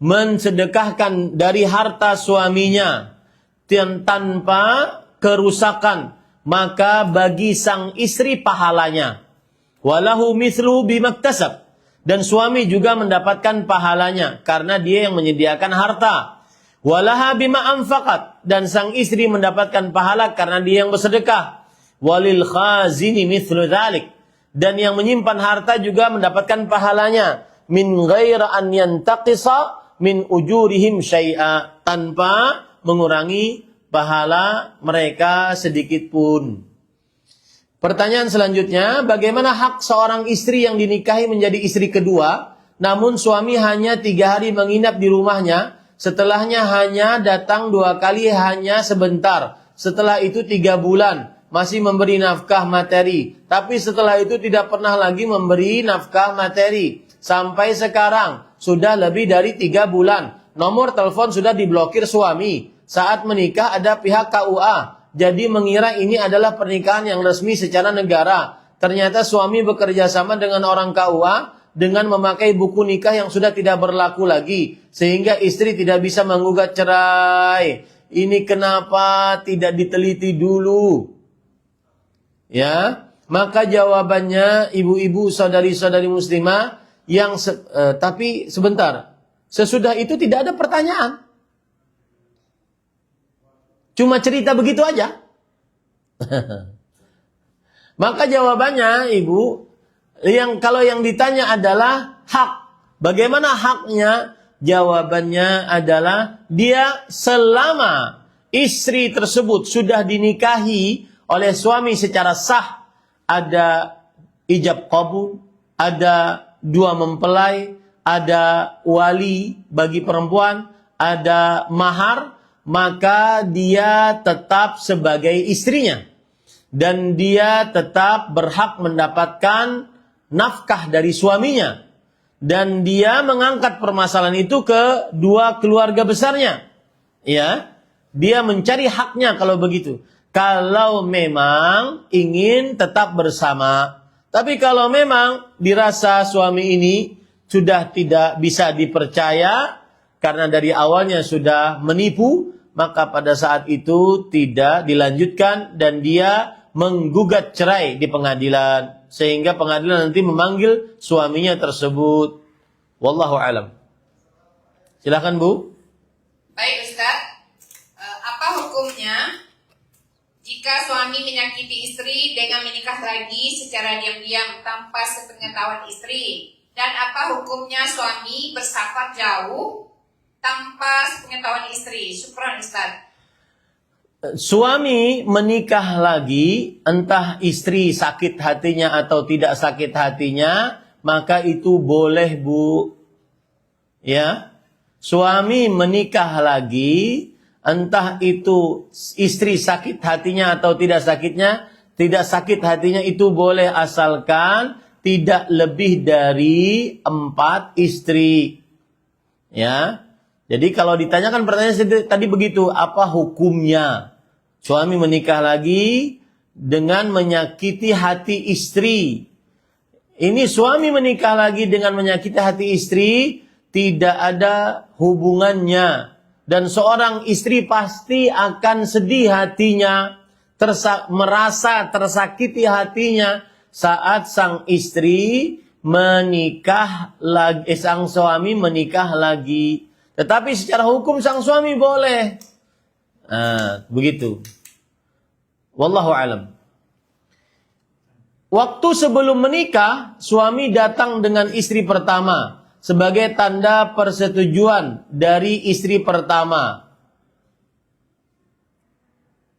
mensedekahkan dari harta suaminya tanpa kerusakan, maka bagi sang istri pahalanya. Walahu mithlu bimaktasab. Dan suami juga mendapatkan pahalanya karena dia yang menyediakan harta. Walaha bima anfaqat. Dan sang istri mendapatkan pahala karena dia yang bersedekah. Walil khazini mithlu dhalik. Dan yang menyimpan harta juga mendapatkan pahalanya. Min ghaira an yantaqisa min ujurihim syai'a. Tanpa mengurangi pahala mereka sedikit pun. Pertanyaan selanjutnya, bagaimana hak seorang istri yang dinikahi menjadi istri kedua, namun suami hanya 3 hari menginap di rumahnya, setelahnya hanya datang 2 kali hanya sebentar, setelah itu 3 bulan, masih memberi nafkah materi, tapi setelah itu tidak pernah lagi memberi nafkah materi, sampai sekarang, sudah lebih dari 3 bulan, nomor telepon sudah diblokir suami, saat menikah ada pihak KUA, jadi mengira ini adalah pernikahan yang resmi secara negara. Ternyata suami bekerja sama dengan orang KUA dengan memakai buku nikah yang sudah tidak berlaku lagi. Sehingga istri tidak bisa menggugat cerai. Ini kenapa tidak diteliti dulu? Ya, maka jawabannya ibu-ibu saudari-saudari muslimah yang tapi sebentar. Sesudah itu tidak ada pertanyaan. Cuma cerita begitu aja. Maka jawabannya ibu, kalau yang ditanya adalah hak. Bagaimana haknya? Jawabannya adalah dia selama istri tersebut sudah dinikahi oleh suami secara sah, ada ijab qabul, ada 2 mempelai, ada wali bagi perempuan, ada mahar, maka dia tetap sebagai istrinya. Dan dia tetap berhak mendapatkan nafkah dari suaminya. Dan dia mengangkat permasalahan itu ke 2 keluarga besarnya. Ya, dia mencari haknya kalau begitu. Kalau memang ingin tetap bersama. Tapi kalau memang dirasa suami ini sudah tidak bisa dipercaya, karena dari awalnya sudah menipu, maka pada saat itu tidak dilanjutkan dan dia menggugat cerai di pengadilan. Sehingga pengadilan nanti memanggil suaminya tersebut. Wallahu alam. Silakan Bu. Baik Ustaz, apa hukumnya jika suami menyakiti istri dengan menikah lagi secara diam-diam tanpa sepengetahuan istri? Dan apa hukumnya suami bersafar jauh tanpa sepengetahuan istri? Syukran Ustaz. Suami menikah lagi, entah istri sakit hatinya atau tidak sakit hatinya, maka itu boleh Bu. Ya. Suami menikah lagi, entah itu istri sakit hatinya atau tidak sakit hatinya itu boleh, asalkan tidak lebih dari 4 istri. Ya. Jadi kalau ditanyakan pertanyaan tadi begitu, apa hukumnya? Suami menikah lagi dengan menyakiti hati istri. Ini suami menikah lagi dengan menyakiti hati istri, tidak ada hubungannya. Dan seorang istri pasti akan sedih hatinya, merasa tersakiti hatinya saat sang istri menikah lagi, sang suami menikah lagi. Tetapi secara hukum sang suami boleh. Begitu. Wallahu alam. Waktu sebelum menikah, suami datang dengan istri pertama sebagai tanda persetujuan dari istri pertama.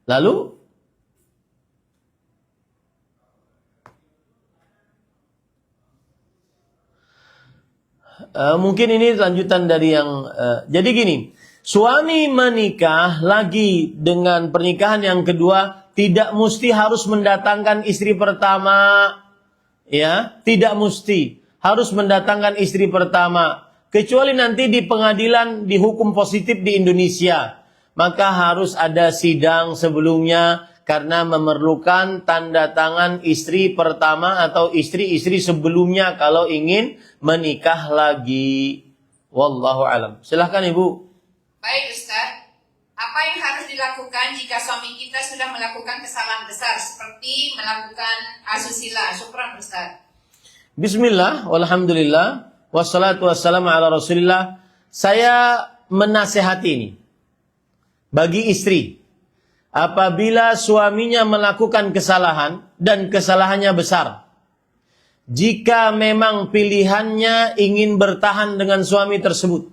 Lalu mungkin ini lanjutan dari yang jadi gini, suami menikah lagi dengan pernikahan yang kedua tidak mesti harus mendatangkan istri pertama, ya, tidak mesti harus mendatangkan istri pertama, kecuali nanti di pengadilan dihukum positif di Indonesia, maka harus ada sidang sebelumnya karena memerlukan tanda tangan istri pertama atau istri-istri sebelumnya kalau ingin menikah lagi. Wallahu alam. Silahkan Ibu. Baik Ustaz, apa yang harus dilakukan jika suami kita sudah melakukan kesalahan besar seperti melakukan asusila? Syukran Ustaz. Bismillah, walhamdulillah, wassalatu wassalamu ala rasulillah. Saya menasehati ini bagi istri, apabila suaminya melakukan kesalahan dan kesalahannya besar, jika memang pilihannya ingin bertahan dengan suami tersebut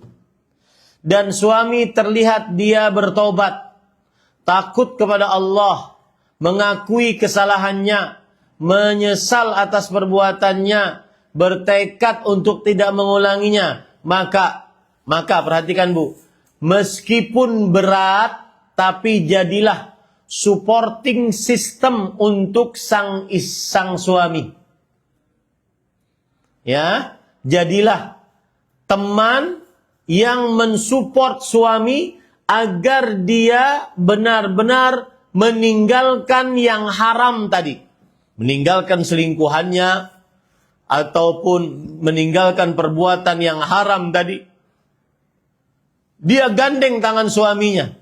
dan suami terlihat dia bertobat, takut kepada Allah, mengakui kesalahannya, menyesal atas perbuatannya, bertekad untuk tidak mengulanginya, maka perhatikan Bu, meskipun berat tapi jadilah supporting system untuk sang suami. Ya, jadilah teman yang mensupport suami agar dia benar-benar meninggalkan yang haram tadi. Meninggalkan selingkuhannya ataupun meninggalkan perbuatan yang haram tadi. Dia gandeng tangan suaminya.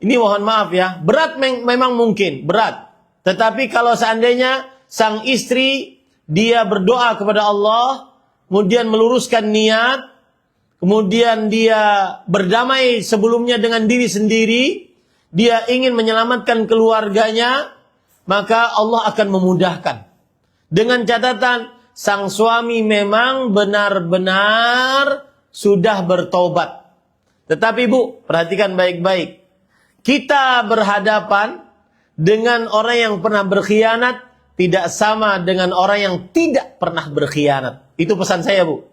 Ini mohon maaf ya, berat memang mungkin, berat. Tetapi kalau seandainya sang istri dia berdoa kepada Allah, kemudian meluruskan niat, kemudian dia berdamai sebelumnya dengan diri sendiri, dia ingin menyelamatkan keluarganya, maka Allah akan memudahkan. Dengan catatan, sang suami memang benar-benar sudah bertobat. Tetapi Bu, perhatikan baik-baik. Kita berhadapan dengan orang yang pernah berkhianat tidak sama dengan orang yang tidak pernah berkhianat. Itu pesan saya, Bu.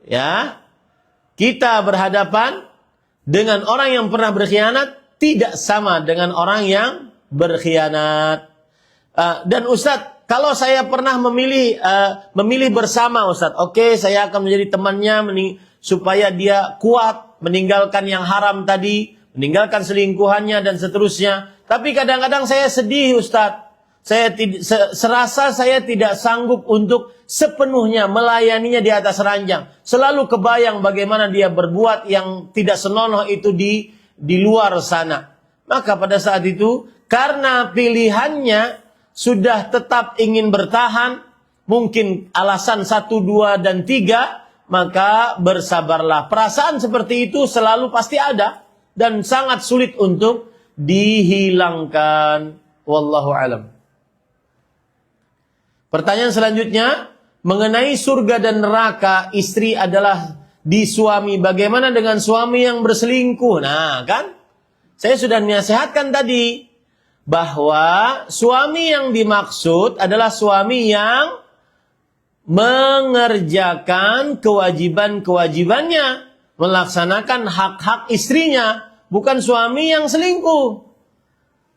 Ya. Kita berhadapan dengan orang yang pernah berkhianat tidak sama dengan orang yang berkhianat. Dan Ustadz, kalau saya pernah memilih bersama Ustadz, oke, saya akan menjadi temannya supaya dia kuat meninggalkan yang haram tadi, meninggalkan selingkuhannya dan seterusnya. Tapi kadang-kadang saya sedih Ustadz. Serasa saya tidak sanggup untuk sepenuhnya melayaninya di atas ranjang. Selalu kebayang bagaimana dia berbuat yang tidak senonoh itu di luar sana. Maka pada saat itu, karena pilihannya sudah tetap ingin bertahan, mungkin alasan 1, 2, dan 3, maka bersabarlah. Perasaan seperti itu selalu pasti ada dan sangat sulit untuk dihilangkan. Wallahu alam. Pertanyaan selanjutnya, mengenai surga dan neraka, istri adalah di suami. Bagaimana dengan suami yang berselingkuh? Nah, kan? Saya sudah menasihatkan tadi bahwa suami yang dimaksud adalah suami yang mengerjakan kewajiban-kewajibannya, melaksanakan hak-hak istrinya, bukan suami yang selingkuh.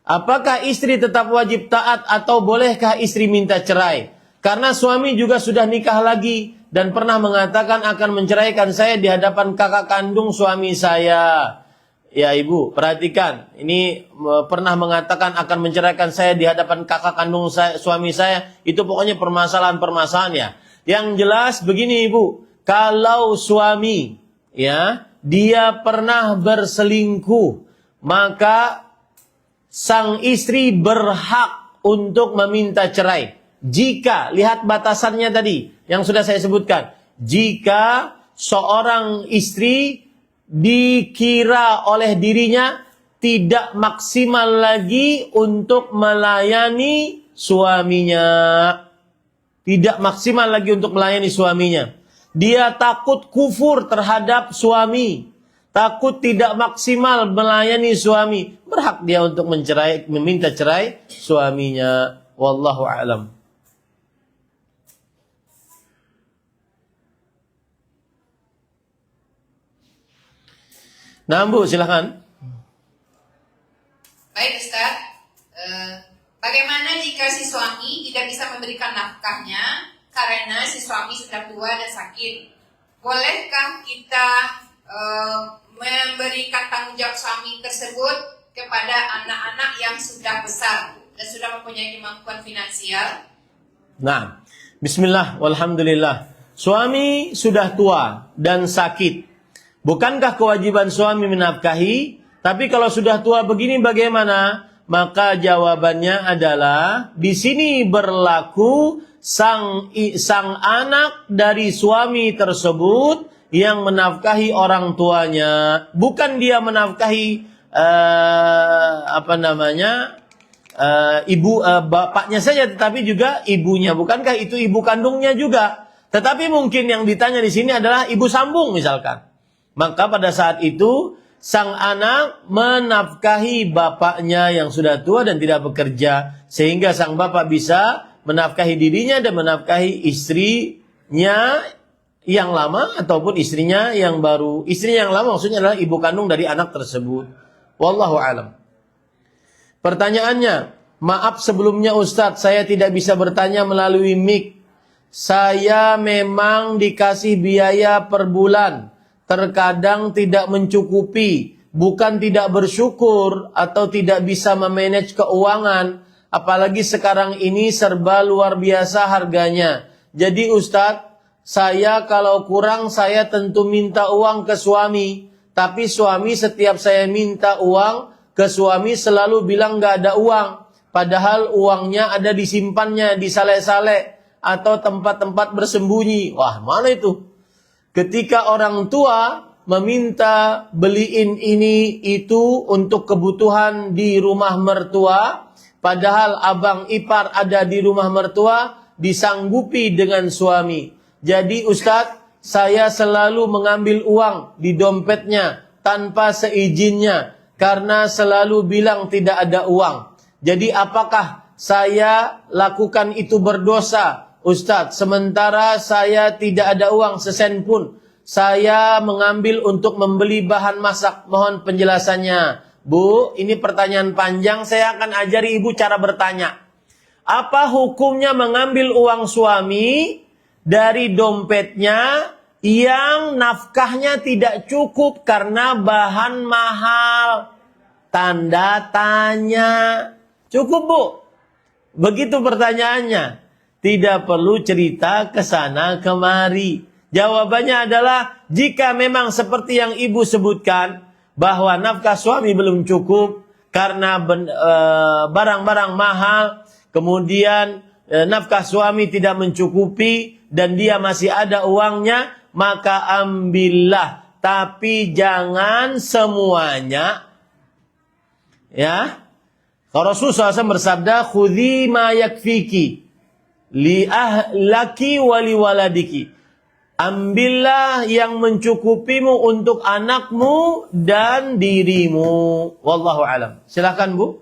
Apakah istri tetap wajib taat atau bolehkah istri minta cerai? Karena suami juga sudah nikah lagi dan pernah mengatakan akan menceraikan saya di hadapan kakak kandung suami saya. Ya Ibu, perhatikan. Ini pernah mengatakan akan menceraikan saya di hadapan kakak kandung suami saya. Itu pokoknya permasalahan-permasalahan ya. Yang jelas begini Ibu, kalau suami ya dia pernah berselingkuh, maka sang istri berhak untuk meminta cerai. Jika, lihat batasannya tadi yang sudah saya sebutkan. Jika seorang istri dikira oleh dirinya tidak maksimal lagi untuk melayani suaminya. Tidak maksimal lagi untuk melayani suaminya. Dia takut kufur terhadap suami. Takut tidak maksimal melayani suami. Berhak dia untuk meminta cerai suaminya. Wallahu a'lam. Nah, Bu, silahkan. Baik Ustaz, bagaimana jika si suami tidak bisa memberikan nafkahnya karena si suami sudah tua dan sakit? Bolehkah kita memberikan tanggung jawab suami tersebut kepada anak-anak yang sudah besar dan sudah mempunyai kemampuan finansial? Nah, bismillah, walhamdulillah. Suami sudah tua dan sakit. Bukankah kewajiban suami menafkahi? Tapi kalau sudah tua begini bagaimana? Maka jawabannya adalah di sini berlaku sang anak dari suami tersebut yang menafkahi orang tuanya, bukan dia menafkahi bapaknya saja, tetapi juga ibunya. Bukankah itu ibu kandungnya juga? Tetapi mungkin yang ditanya di sini adalah ibu sambung misalkan. Maka pada saat itu sang anak menafkahi bapaknya yang sudah tua dan tidak bekerja, sehingga sang bapak bisa menafkahi dirinya dan menafkahi istrinya yang lama ataupun istrinya yang baru. Istrinya yang lama maksudnya adalah ibu kandung dari anak tersebut. Wallahu alam. Pertanyaannya, maaf sebelumnya Ustadz, saya tidak bisa bertanya melalui mic. Saya memang dikasih biaya per bulan. Terkadang tidak mencukupi, bukan tidak bersyukur atau tidak bisa memanage keuangan, apalagi sekarang ini serba luar biasa harganya. Jadi Ustadz, saya kalau kurang saya tentu minta uang ke suami, tapi suami setiap saya minta uang ke suami selalu bilang gak ada uang, padahal uangnya ada disimpannya di sale-sale atau tempat-tempat bersembunyi. Wah, mana itu? Ketika orang tua meminta beliin ini itu untuk kebutuhan di rumah mertua, padahal abang ipar ada di rumah mertua, disanggupi dengan suami. Jadi Ustadz, saya selalu mengambil uang di dompetnya tanpa seizinnya, karena selalu bilang tidak ada uang. Jadi apakah saya lakukan itu berdosa? Ustadz, sementara saya tidak ada uang sesen pun. Saya mengambil untuk membeli bahan masak. Mohon penjelasannya. Bu, ini pertanyaan panjang. Saya akan ajari ibu cara bertanya. Apa hukumnya mengambil uang suami dari dompetnya yang nafkahnya tidak cukup karena bahan mahal? Tanda tanya. Cukup, Bu? Begitu pertanyaannya. Tidak perlu cerita ke sana kemari. Jawabannya adalah jika memang seperti yang ibu sebutkan bahwa nafkah suami belum cukup karena barang-barang mahal, kemudian nafkah suami tidak mencukupi dan dia masih ada uangnya, maka ambillah, tapi jangan semuanya. Ya. Rasulullah SAW bersabda, "Khudhi ma yakfiki li ahlaki wa li waladiki." Ambillah yang mencukupimu untuk anakmu dan dirimu. Wallahu alam. Silakan, Bu.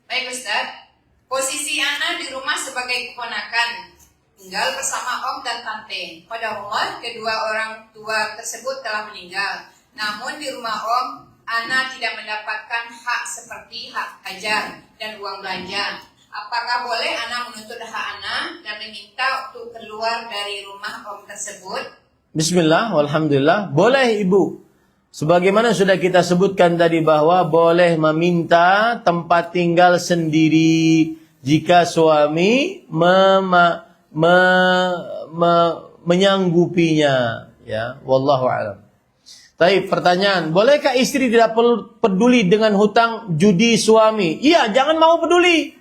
Baik Ustaz. Posisi anak di rumah sebagai keponakan, tinggal bersama om dan tante. Pada umur kedua orang tua tersebut telah meninggal. Namun di rumah om, anak tidak mendapatkan hak seperti hak ajar dan uang belanja. Apakah boleh anak menuntut hak anak dan meminta untuk keluar dari rumah om tersebut? Bismillah, walhamdulillah. Boleh ibu. Sebagaimana sudah kita sebutkan tadi bahwa boleh meminta tempat tinggal sendiri jika suami menyanggupinya. Ya, wallahu a'lam. Tapi pertanyaan, bolehkah istri tidak peduli dengan hutang judi suami? Iya, jangan mau peduli.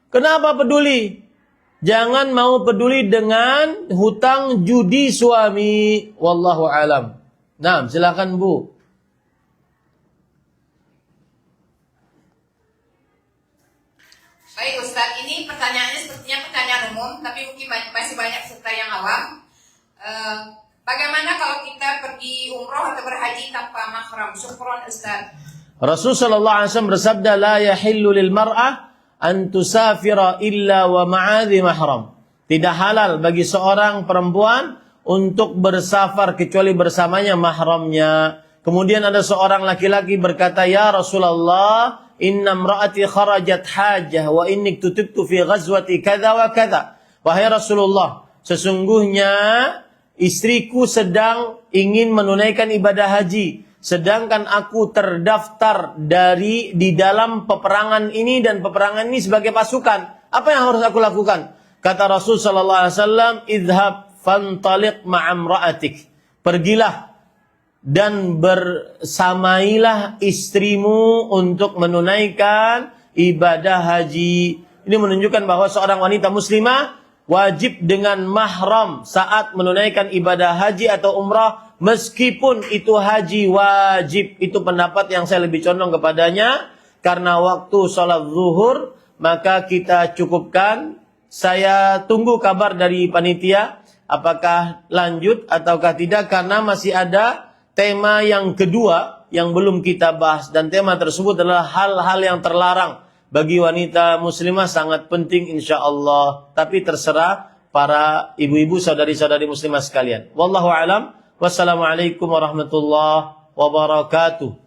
Kenapa peduli? Jangan mau peduli dengan hutang judi suami. Wallahu alam. Nah, silakan Bu. Baik Ustaz, ini pertanyaannya sepertinya pertanyaan umum, tapi mungkin masih banyak peserta yang awam. Bagaimana kalau kita pergi umroh atau berhaji tanpa mahram? Syukron Ustaz. Rasul sallallahu alaihi wasallam bersabda, la yahillu lil mar'ah an tusafira illa wa ma'adhi mahram. Tidak halal bagi seorang perempuan untuk bersafar kecuali bersamanya mahramnya. Kemudian ada seorang laki-laki berkata, "Ya Rasulullah, inna imra'ati kharajat hajah wa inni tutibtu fi ghazwati kadza wa kadza." Wahai Rasulullah, sesungguhnya istriku sedang ingin menunaikan ibadah haji, sedangkan aku terdaftar di dalam peperangan ini dan peperangan ini sebagai pasukan. Apa yang harus aku lakukan? Kata Rasul sallallahu alaihi wasallam, "Idhhab fantaliq ma'amra'atik." Pergilah dan bersamailah istrimu untuk menunaikan ibadah haji. Ini menunjukkan bahwa seorang wanita muslimah wajib dengan mahram saat menunaikan ibadah haji atau umrah, meskipun itu haji wajib. Itu pendapat yang saya lebih condong kepadanya, karena waktu sholat zuhur, maka kita cukupkan. Saya tunggu kabar dari panitia, apakah lanjut ataukah tidak, karena masih ada tema yang kedua yang belum kita bahas, dan tema tersebut adalah hal-hal yang terlarang bagi wanita muslimah, sangat penting insyaallah. Tapi terserah para ibu-ibu, saudari-saudari muslimah sekalian. Wallahu alam. Wassalamualaikum warahmatullahi wabarakatuh.